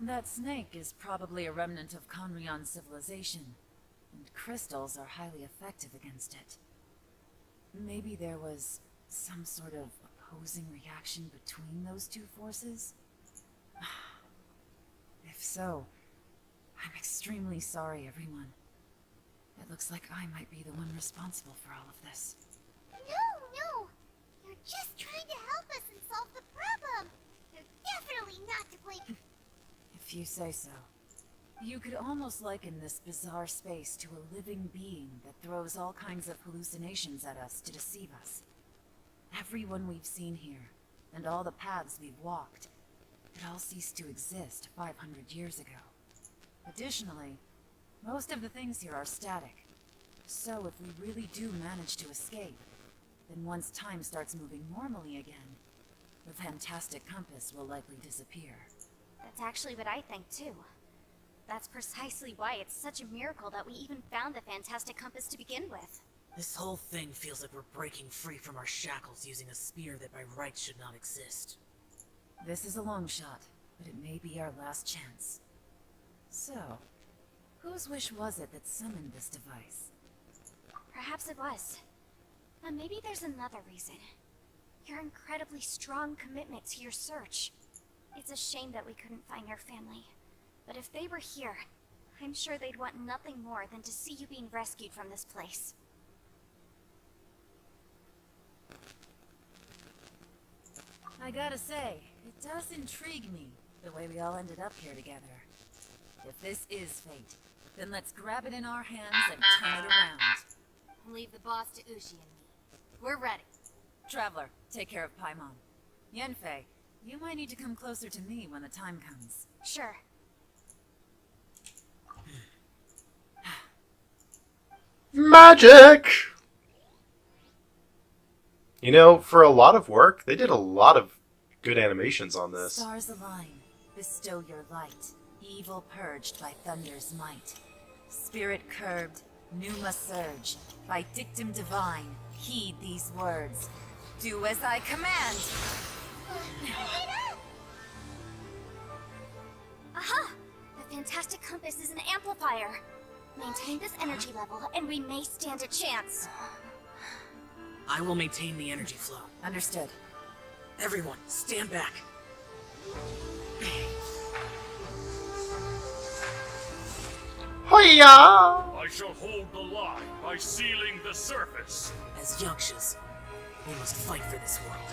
That snake is probably a remnant of Conrion's civilization, and crystals are highly effective against it. Maybe there was some sort of opposing reaction between those two forces? If so, I'm extremely sorry, everyone. It looks like I might be the one responsible for all of this. No. You're just trying to help us and solve the problem. You're definitely not to blame. If you say so. You could almost liken this bizarre space to a living being that throws all kinds of hallucinations at us to deceive us. Everyone we've seen here, and all the paths we've walked, it all ceased to exist 500 years ago. Additionally, most of the things here are static. So if we really do manage to escape, then once time starts moving normally again, the fantastic compass will likely disappear. That's actually what I think too. That's precisely why it's such a miracle that we even found the fantastic compass to begin with. This whole thing feels like we're breaking free from our shackles using a spear that by rights should not exist. This is a long shot, but it may be our last chance. So, whose wish was it that summoned this device? Perhaps it was. But maybe there's another reason. Your incredibly strong commitment to your search. It's a shame that we couldn't find your family. But if they were here, I'm sure they'd want nothing more than to see you being rescued from this place. I gotta say, it does intrigue me, the way we all ended up here together. If this is fate, then let's grab it in our hands and turn it around. Leave the boss to Ushi and me. We're ready. Traveler, take care of Paimon. Yenfei, you might need to come closer to me when the time comes. Sure. Magic! You know, for a lot of work, they did a lot of good animations on this. Stars align, bestow your light. Evil purged by thunder's might. Spirit curbed, pneuma surge. By dictum divine, heed these words. Do as I command! Aha! The fantastic compass is an amplifier. Maintain this energy level, and we may stand a chance. I will maintain the energy flow. Understood. Everyone, stand back. Hoya! I shall hold the line by sealing the surface. As Yakshas, we must fight for this world.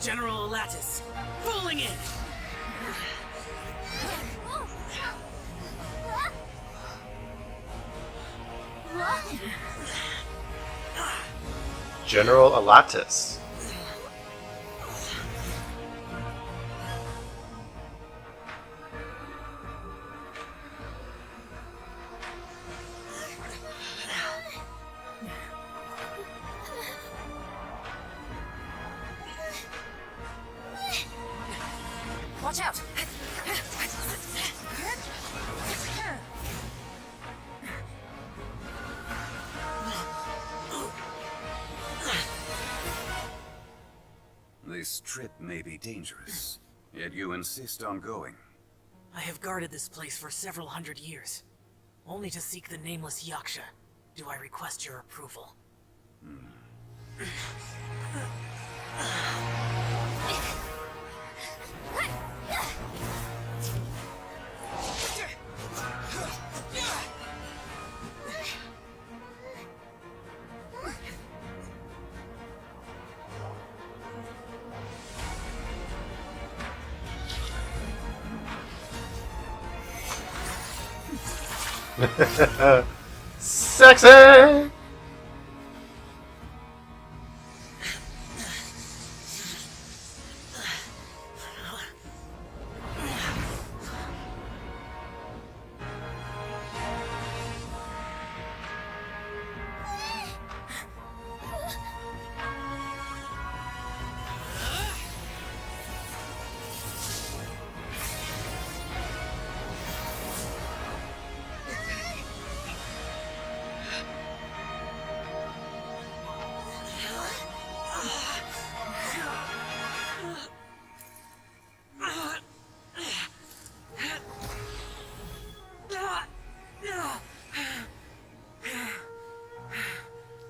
General Alatus, falling in! General Alatus. Watch out! This trip may be dangerous, yet you insist on going. I have guarded this place for several hundred years, only to seek the nameless Yaksha. Do I request your approval? Sexy!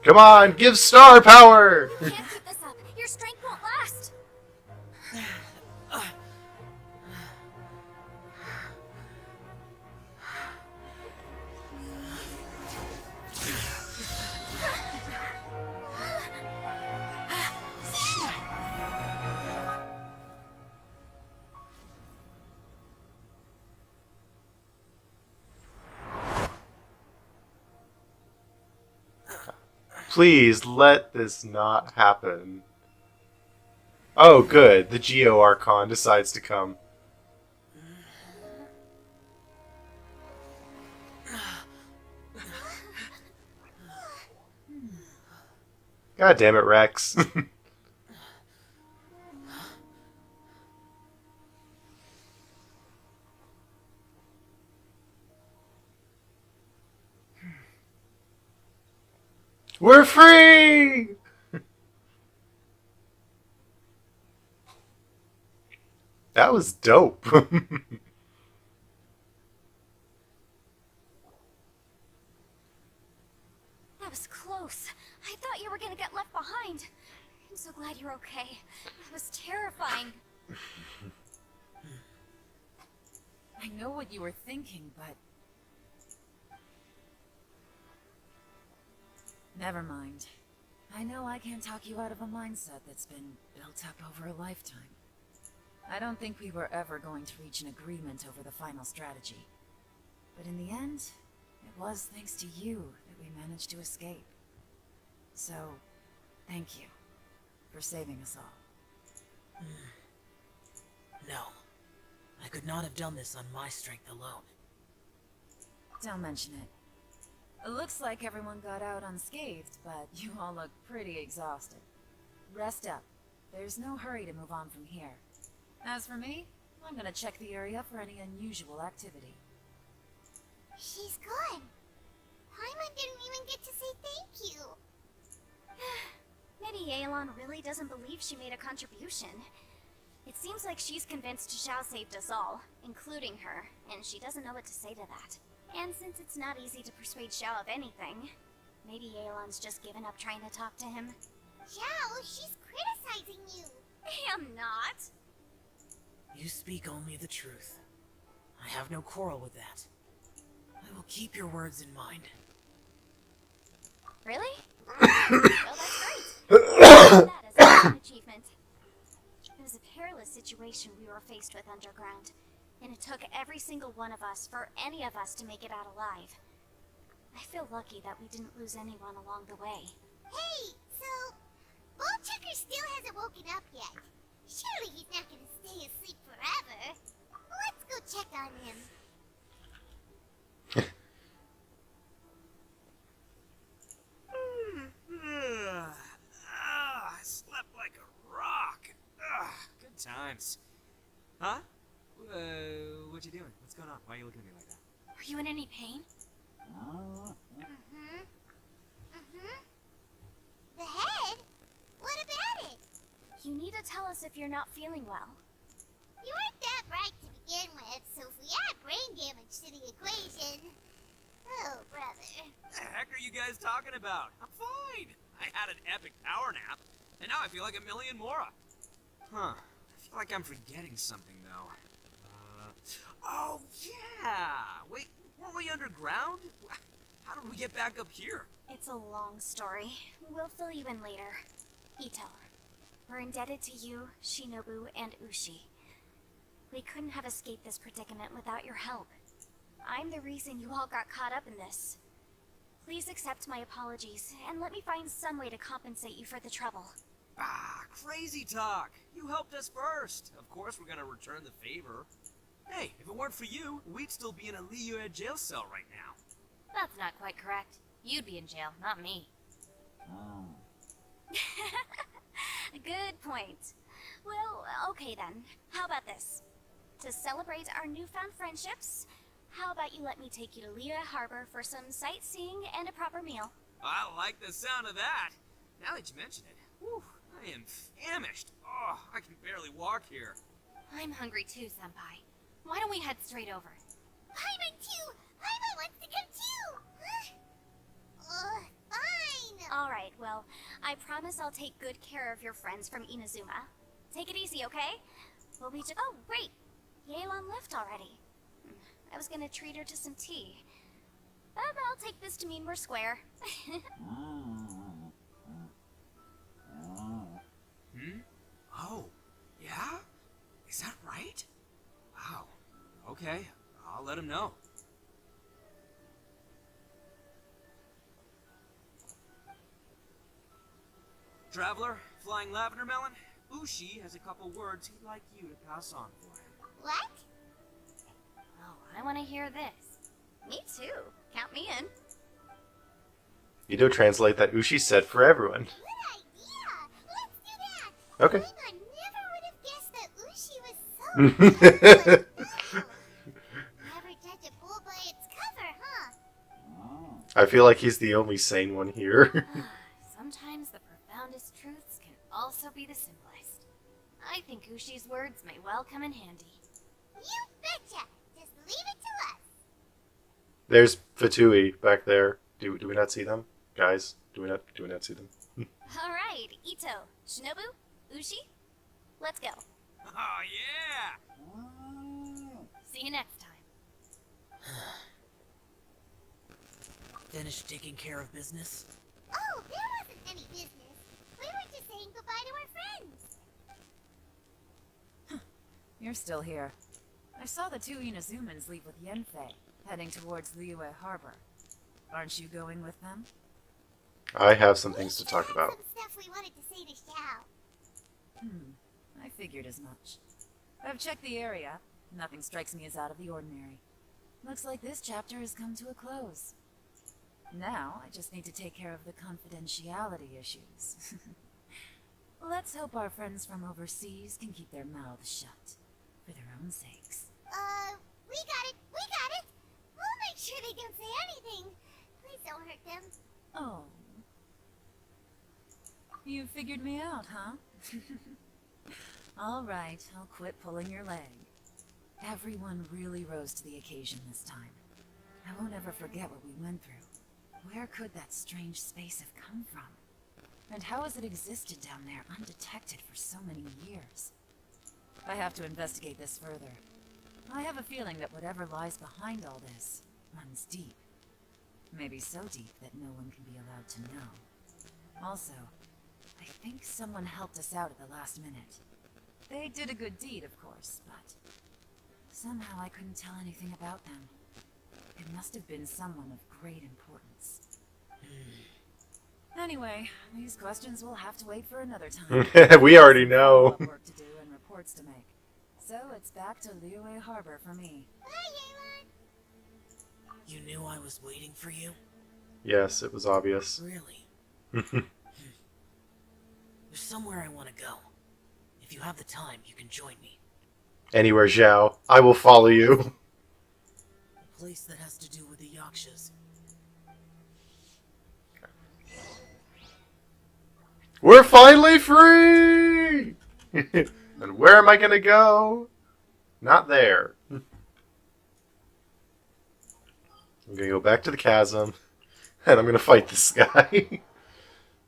Come on, give star power! You can't keep this up. Your strength won't last. Please let this not happen. Oh, good. The Geo Archon decides to come. God damn it, Rex. We're free! That was dope. That was close. I thought you were gonna get left behind. I'm so glad you're okay. That was terrifying. I know what you were thinking, but... Never mind. I know I can't talk you out of a mindset that's been built up over a lifetime. I don't think we were ever going to reach an agreement over the final strategy. But in the end, it was thanks to you that we managed to escape. So, thank you for saving us all. No. I could not have done this on my strength alone. Don't mention it. It looks like everyone got out unscathed, but you all look pretty exhausted. Rest up. There's no hurry to move on from here. As for me, I'm gonna check the area for any unusual activity. She's gone. Paimon didn't even get to say thank you. Maybe Yelan really doesn't believe she made a contribution. It seems like she's convinced Xiao saved us all, including her, and she doesn't know what to say to that. And since it's not easy to persuade Xiao of anything, maybe Yelan's just given up trying to talk to him. Xiao, she's criticizing you. I am not. You speak only the truth. I have no quarrel with that. I will keep your words in mind. Really? Well, that's great. That is an achievement. It was a perilous situation we were faced with underground, and it took every single one of us for any of us to make it out alive. I feel lucky that we didn't lose anyone along the way. Hey, so Ballchecker still hasn't woken up yet. Surely he's not gonna stay asleep forever. Let's go check on him. I slept like a rock. Good times. Huh? What you doing? What's going on? Why are you looking at me like that? Are you in any pain? The head? What about it? You need to tell us if you're not feeling well. You weren't that bright to begin with, so if we add brain damage to the equation... Oh, brother. What the heck are you guys talking about? I'm fine. I had an epic power nap, and now I feel like a million more. Huh. I feel like I'm forgetting something, though. Oh, yeah! Wait, weren't we underground? How did we get back up here? It's a long story. We'll fill you in later. Ito, we're indebted to you, Shinobu, and Ushi. We couldn't have escaped this predicament without your help. I'm the reason you all got caught up in this. Please accept my apologies, and let me find some way to compensate you for the trouble. Ah, crazy talk. You helped us first. Of course we're gonna return the favor. Hey, if it weren't for you, we'd still be in a Liyue jail cell right now. That's not quite correct. You'd be in jail, not me. Good point. Well, okay then. How about this? To celebrate our newfound friendships, how about you let me take you to Liyue Harbor for some sightseeing and a proper meal? I like the sound of that. Now that you mention it, whew, I am famished. Oh, I can barely walk here. I'm hungry too, Senpai. Why don't we head straight over? Paimon too! Paimon wants to come too! Fine! Alright, well, I promise I'll take good care of your friends from Inazuma. Take it easy, okay? We'll be just— Oh, wait! Yelan left already. I was gonna treat her to some tea. But I'll take this to mean we're square. Oh, yeah? Is that right? Wow. Okay, I'll let him know. Traveler, Flying Lavender Melon, Ushi has a couple words he'd like you to pass on for him. What? Oh, I want to hear this. Me too. Count me in. You do translate that Ushi said for everyone. Good idea! Let's do that! Okay. Paimon never would have guessed that Ushi was so good. Never judge a bull by its cover, huh? I feel like he's the only sane one here. Sometimes the profoundest truths can also be the simplest. I think Ushi's words may well come in handy. You betcha! Just leave it to us! There's Fatui back there. Do we not see them? Guys, do we not see them? Alright, Ito, Shinobu, Ushi, let's go. Oh, yeah! See you next time. Finished taking care of business? Oh, there wasn't any business. We were just saying goodbye to our friends. You're still here. I saw the two Inazumans leave with Yenfei, heading towards Liyue Harbor. Aren't you going with them? I have some things to talk We about. had some stuff we wanted to say to Xiao. I figured as much. I've checked the area. Nothing strikes me as out of the ordinary. Looks like this chapter has come to a close. Now, I just need to take care of the confidentiality issues. Let's hope our friends from overseas can keep their mouths shut, for their own sakes. We got it! We got it! We'll make sure they don't say anything. Please don't hurt them. Oh. You figured me out, huh? All right, I'll quit pulling your leg. Everyone really rose to the occasion this time. I won't ever forget what we went through. Where could that strange space have come from? And how has it existed down there undetected for so many years? I have to investigate this further. I have a feeling that whatever lies behind all this runs deep. Maybe so deep that no one can be allowed to know. Also, I think someone helped us out at the last minute. They did a good deed, of course, but somehow I couldn't tell anything about them. It must have been someone of great importance. Anyway, these questions will have to wait for another time. We already know. Some work to do and reports to make. So it's back to Liyue Harbor for me. Bye, Yelan. You knew I was waiting for you? Yes, it was obvious. Really? There's somewhere I want to go. If you have the time, you can join me. Anywhere, Zhao. I will follow you. A place that has to do with the Yakshas. We're finally free! And where am I gonna go? Not there. I'm gonna go back to the chasm, and I'm gonna fight this guy.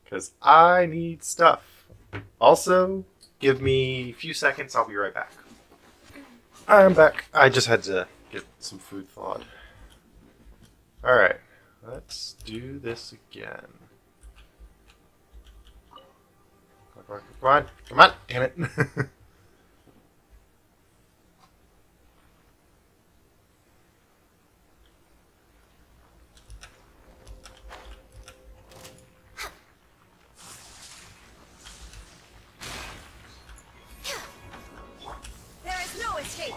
Because I need stuff. Also, give me a few seconds, I'll be right back. I'm back. I just had to get some food thawed. Alright, let's do this again. Come on, come on, damn it. There is no escape.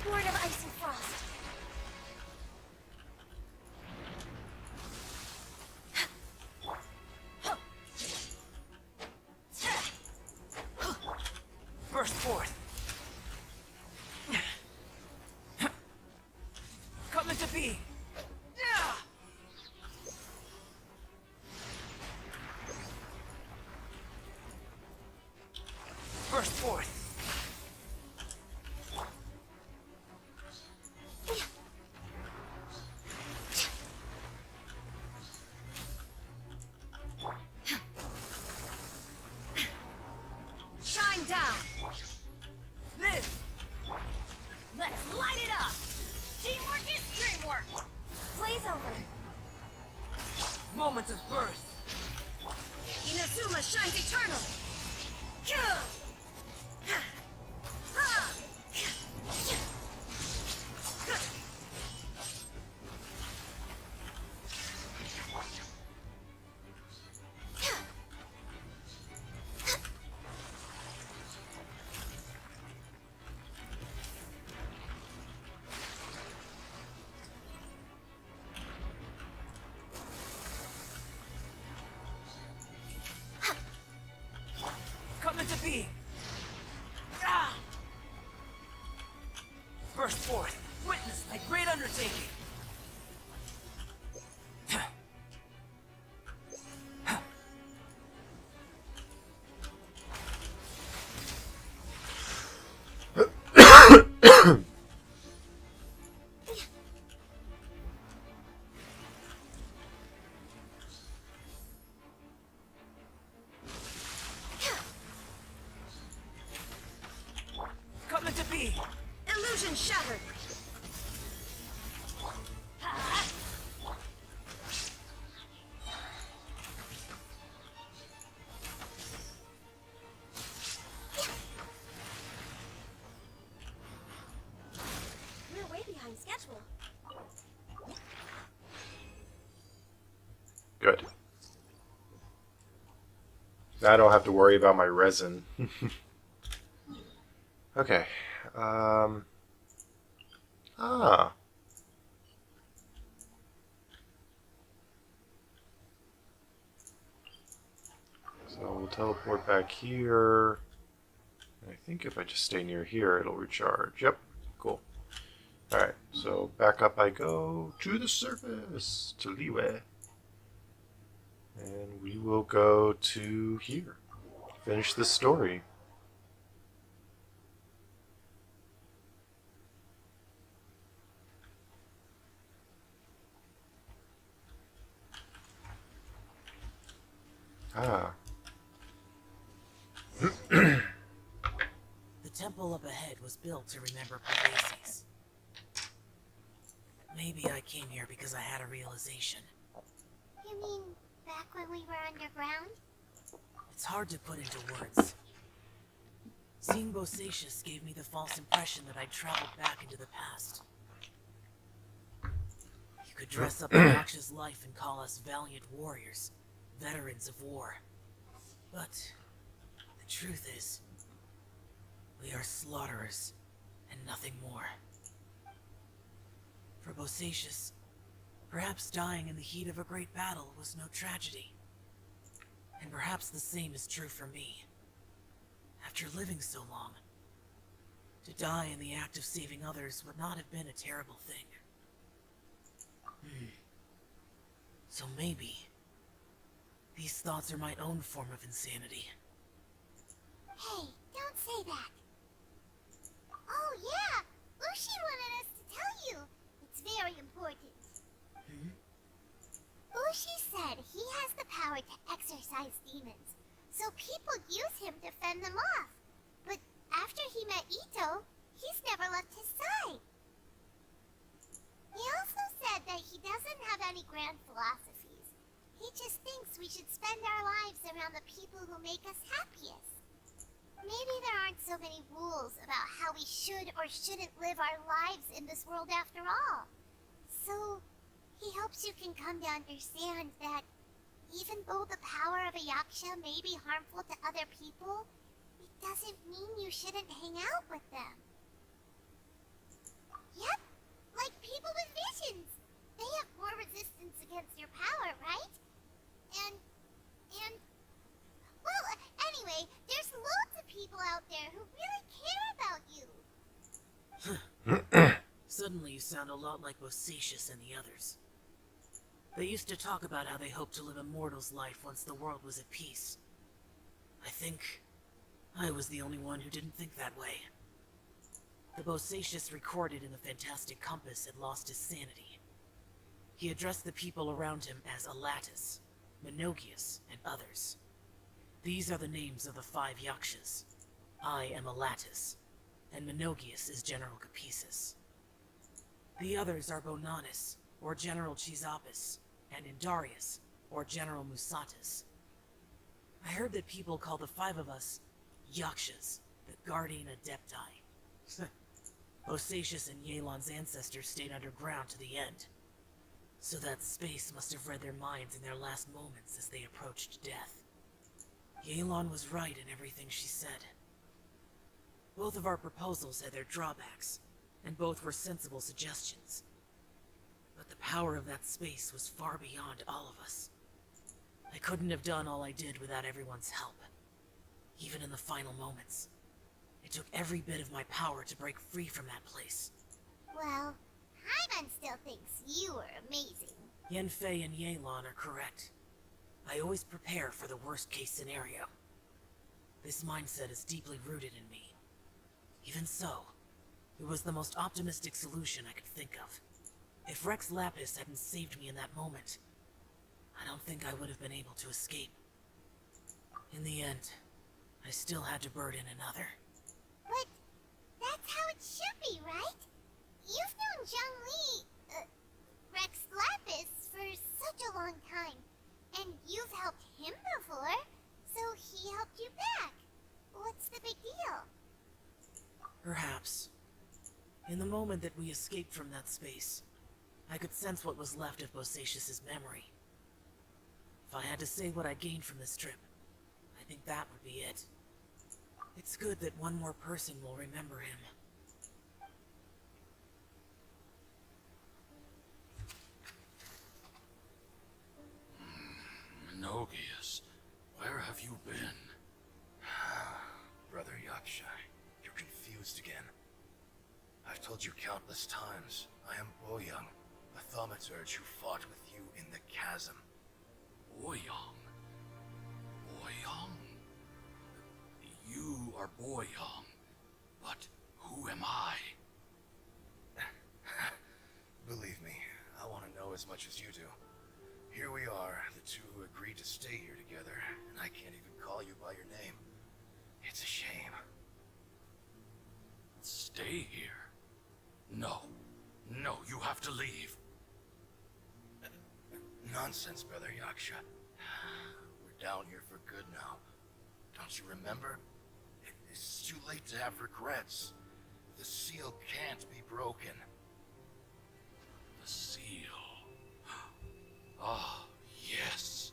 Born of ice and frost. Burst forth. Come into being. Burst forth. Shine down. Live. Let's light it up. Teamwork is dreamwork. Blaze over. Moment of birth. Inazuma shines eternal. Come into being. Ah! Burst forth. Witness my great undertaking. Come into being. Illusion shattered. We're way behind schedule. Good. Now I don't have to worry about my resin. Okay. we'll teleport back here. I think if I just stay near here, it'll recharge. Yep, cool. Alright, so back up I go to the surface, to Liyue. And we will go to here. Finish this story. Ah. The temple up ahead was built to remember Pervasies. Maybe I came here because I had a realization. You mean back when we were underground? It's hard to put into words. Seeing Bosacius gave me the false impression that I'd traveled back into the past. You could dress up a Yaksha's life and call us valiant warriors, veterans of war. But the truth is, we are slaughterers and nothing more. For Bosacius, perhaps dying in the heat of a great battle was no tragedy. And perhaps the same is true for me. After living so long, to die in the act of saving others would not have been a terrible thing. So maybe these thoughts are my own form of insanity. Hey, don't say that. Oh yeah, Ushi wanted us to tell you. It's very important. Ushi said he has the power to exorcise demons, so people use him to fend them off. But after he met Ito, he's never left his side. He also said that he doesn't have any grand philosophies. He just thinks we should spend our lives around the people who make us happiest. Maybe there aren't so many rules about how we should or shouldn't live our lives in this world after all. So, he hopes you can come to understand that even though the power of a Yaksha may be harmful to other people, it doesn't mean you shouldn't hang out with them. Yep, like people with visions. They have more resistance against your power, right? Well, anyway, there's loads of people out there who really care about you. Suddenly you sound a lot like Bosacius and the others. They used to talk about how they hoped to live a mortal's life once the world was at peace. I think I was the only one who didn't think that way. The Bosacius recorded in the Fantastic Compass had lost his sanity. He addressed the people around him as Alatus, Minogius, and others. These are the names of the 5 Yakshas. I am Alatus, and Minogius is General Capesus. The others are Bonanis, or General Chisapis, and Indarius, or General Musatus. I heard that people call the 5 of us Yakshas, the Guardian Adepti. Bosacius and Yelan's ancestors stayed underground to the end, so that space must have read their minds in their last moments as they approached death. Yelan was right in everything she said. Both of our proposals had their drawbacks, and both were sensible suggestions. But the power of that space was far beyond all of us. I couldn't have done all I did without everyone's help. Even in the final moments, it took every bit of my power to break free from that place. Well, Hyman still thinks you are amazing. Yanfei and Yelan are correct. I always prepare for the worst-case scenario. This mindset is deeply rooted in me. Even so, it was the most optimistic solution I could think of. If Rex Lapis hadn't saved me in that moment, I don't think I would have been able to escape. In the end, I still had to burden another. But that's how it should be, right? You've known Zhongli, Rex Lapis, for such a long time. And you've helped him before, so he helped you back. What's the big deal? Perhaps. In the moment that we escaped from that space, I could sense what was left of Bosacius' memory. If I had to say what I gained from this trip, I think that would be it. It's good that one more person will remember him. Minogius, where have you been? Yaksha. You're confused again. I've told you countless times, I am Boyoung, a thaumaturge who fought with you in the chasm. Boyoung? Boyoung? You are Boyoung, but who am I? Believe me, I want to know as much as you do. Here we are, the two who agreed to stay here together, and I can't even call you by your name. It's a shame. Stay here? No. No, you have to leave. Nonsense, Brother Yaksha. We're down here for good now. Don't you remember? It's too late to have regrets. The seal can't be broken. The seal. Ah, yes.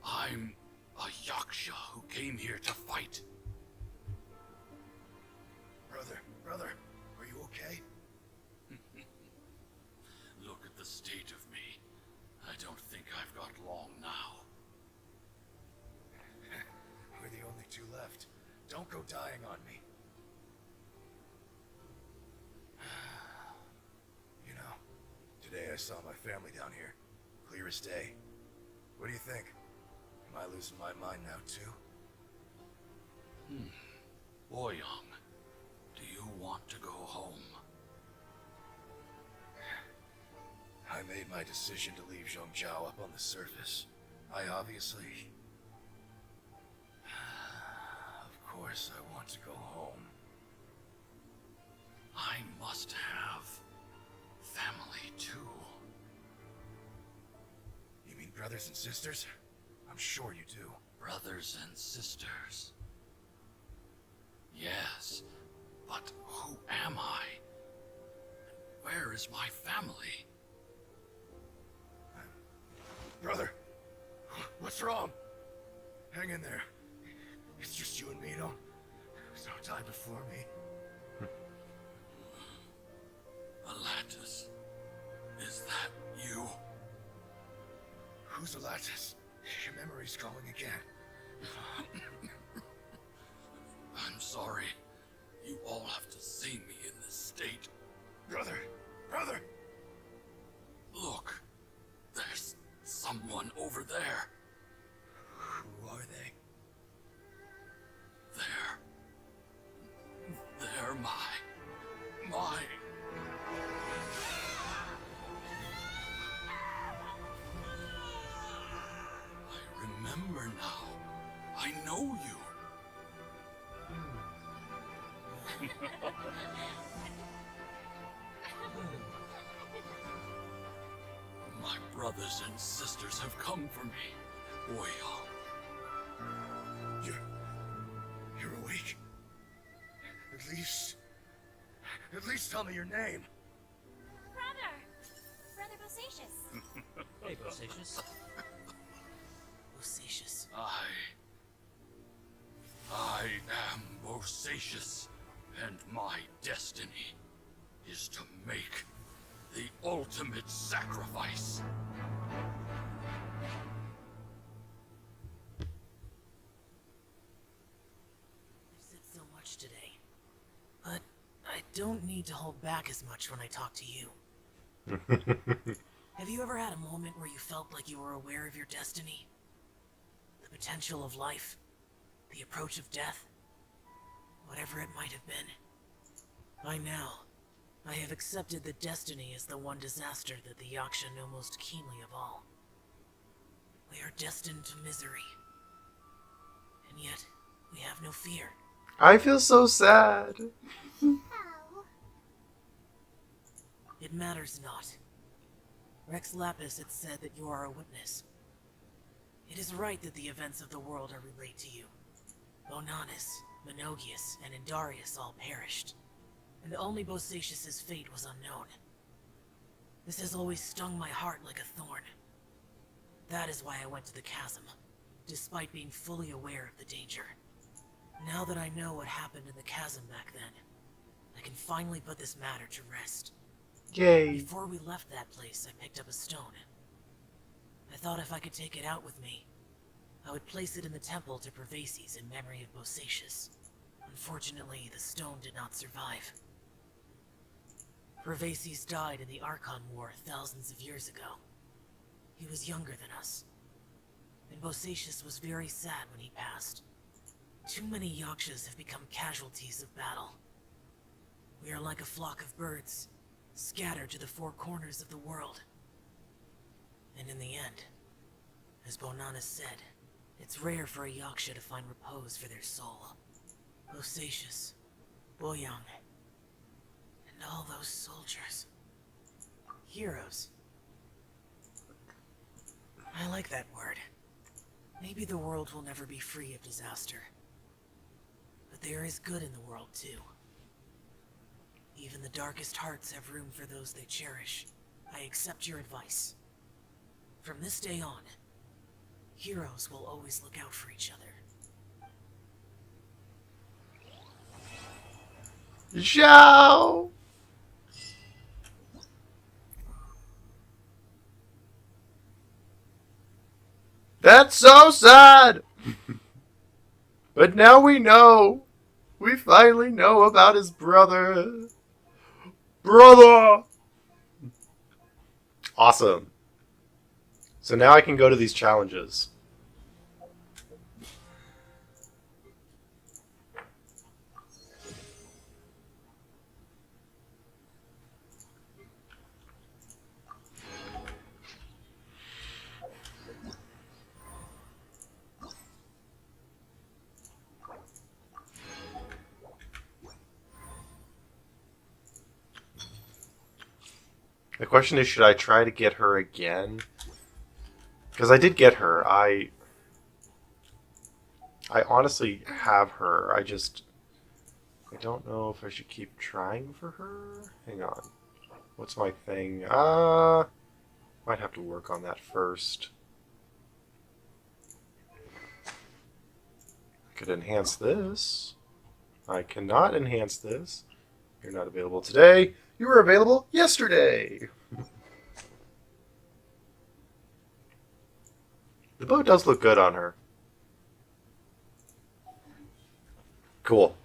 I'm a Yaksha who came here to fight. Brother, are you okay? Look at the state of me. I don't think I've got long now. We're the only two left. Don't go dying on me. You know, today I saw my family down here. Clear as day. What do you think? Am I losing my mind now, too? Boyoung, do you want to go home? I made my decision to leave Zhongzhou up on the surface. I obviously... Of course I want to go home. I must have family too. You mean brothers and sisters? I'm sure you do. Brothers and sisters. Yes, but who am I? Where is my family? Brother, what's wrong? Hang in there. It's just you and me, don't die before me. Alatus, is that you? Who's Alatus? Your memory's going again. I'm sorry. You all have to see me in this state. Brother! Look, there's someone over there. Who are they? They're my... I remember now. I know you. My brothers and sisters have come for me. Boyoung. You're awake. At least tell me your name. Brother Bosacius. Hey, Bosacius. Bosacius. I am Bosacius, and my destiny is to make the ultimate sacrifice. You said so much today, but I don't need to hold back as much when I talk to you. Have you ever had a moment where you felt like you were aware of your destiny? The potential of life? The approach of death? Whatever it might have been. By now, I have accepted that destiny is the one disaster that the Yaksha know most keenly of all. We are destined to misery. And yet, we have no fear. I feel so sad. How? It matters not. Rex Lapis had said that you are a witness. It is right that the events of the world are relayed to you. Bonanis, Menogius, and Indarius all perished, and only Bosacius's fate was unknown. This has always stung my heart like a thorn. That is why I went to the chasm, despite being fully aware of the danger. Now that I know what happened in the chasm back then, I can finally put this matter to rest. Yay. Before we left that place, I picked up a stone. I thought if I could take it out with me, I would place it in the temple to Pervases in memory of Bosacius. Unfortunately, the stone did not survive. Pervases died in the Archon War thousands of years ago. He was younger than us, and Bosacius was very sad when he passed. Too many Yakshas have become casualties of battle. We are like a flock of birds, scattered to the four corners of the world. And in the end, as Bonanas said, it's rare for a Yaksha to find repose for their soul. Bosacius, Boyang, and all those soldiers. Heroes. I like that word. Maybe the world will never be free of disaster. But there is good in the world, too. Even the darkest hearts have room for those they cherish. I accept your advice. From this day on, heroes will always look out for each other. Zhao! That's so sad! But now we know. We finally know about his brother. Brother! Awesome. So now I can go to these challenges. The question is, should I try to get her again? Because I did get her. I honestly have her. I don't know if I should keep trying for her. Hang on. What's my thing? Might have to work on that first. I could enhance this. I cannot enhance this. You're not available today. You were available yesterday. The bow does look good on her. Cool.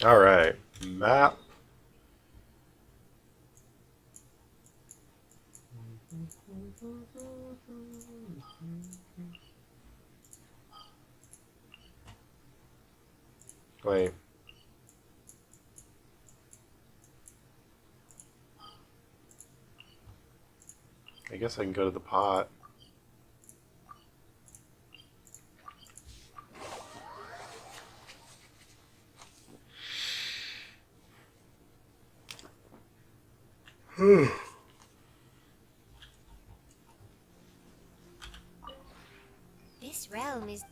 All right, map. Wait. I guess I can go to the pot. This realm is...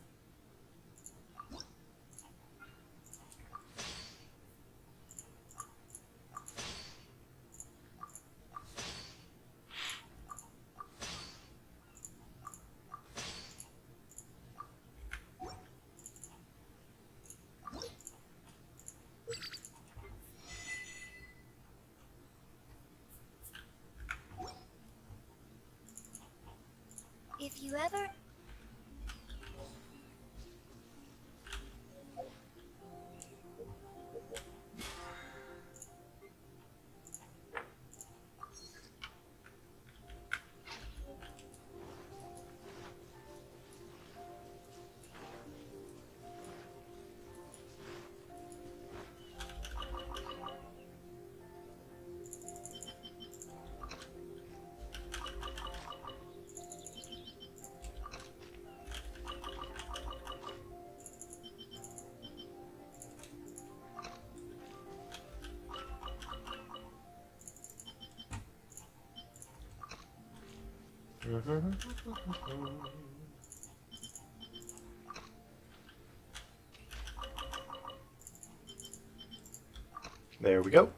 If you ever... There we go.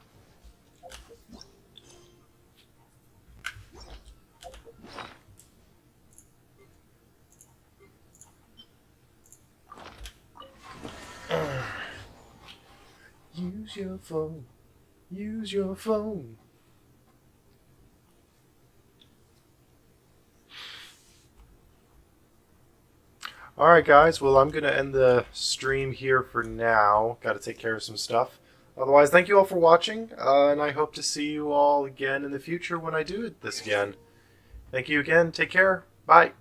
You Use your phone. Use your phone. Alright guys, well I'm going to end the stream here for now. Got to take care of some stuff. Otherwise, thank you all for watching, and I hope to see you all again in the future when I do this again. Thank you again. Take care. Bye.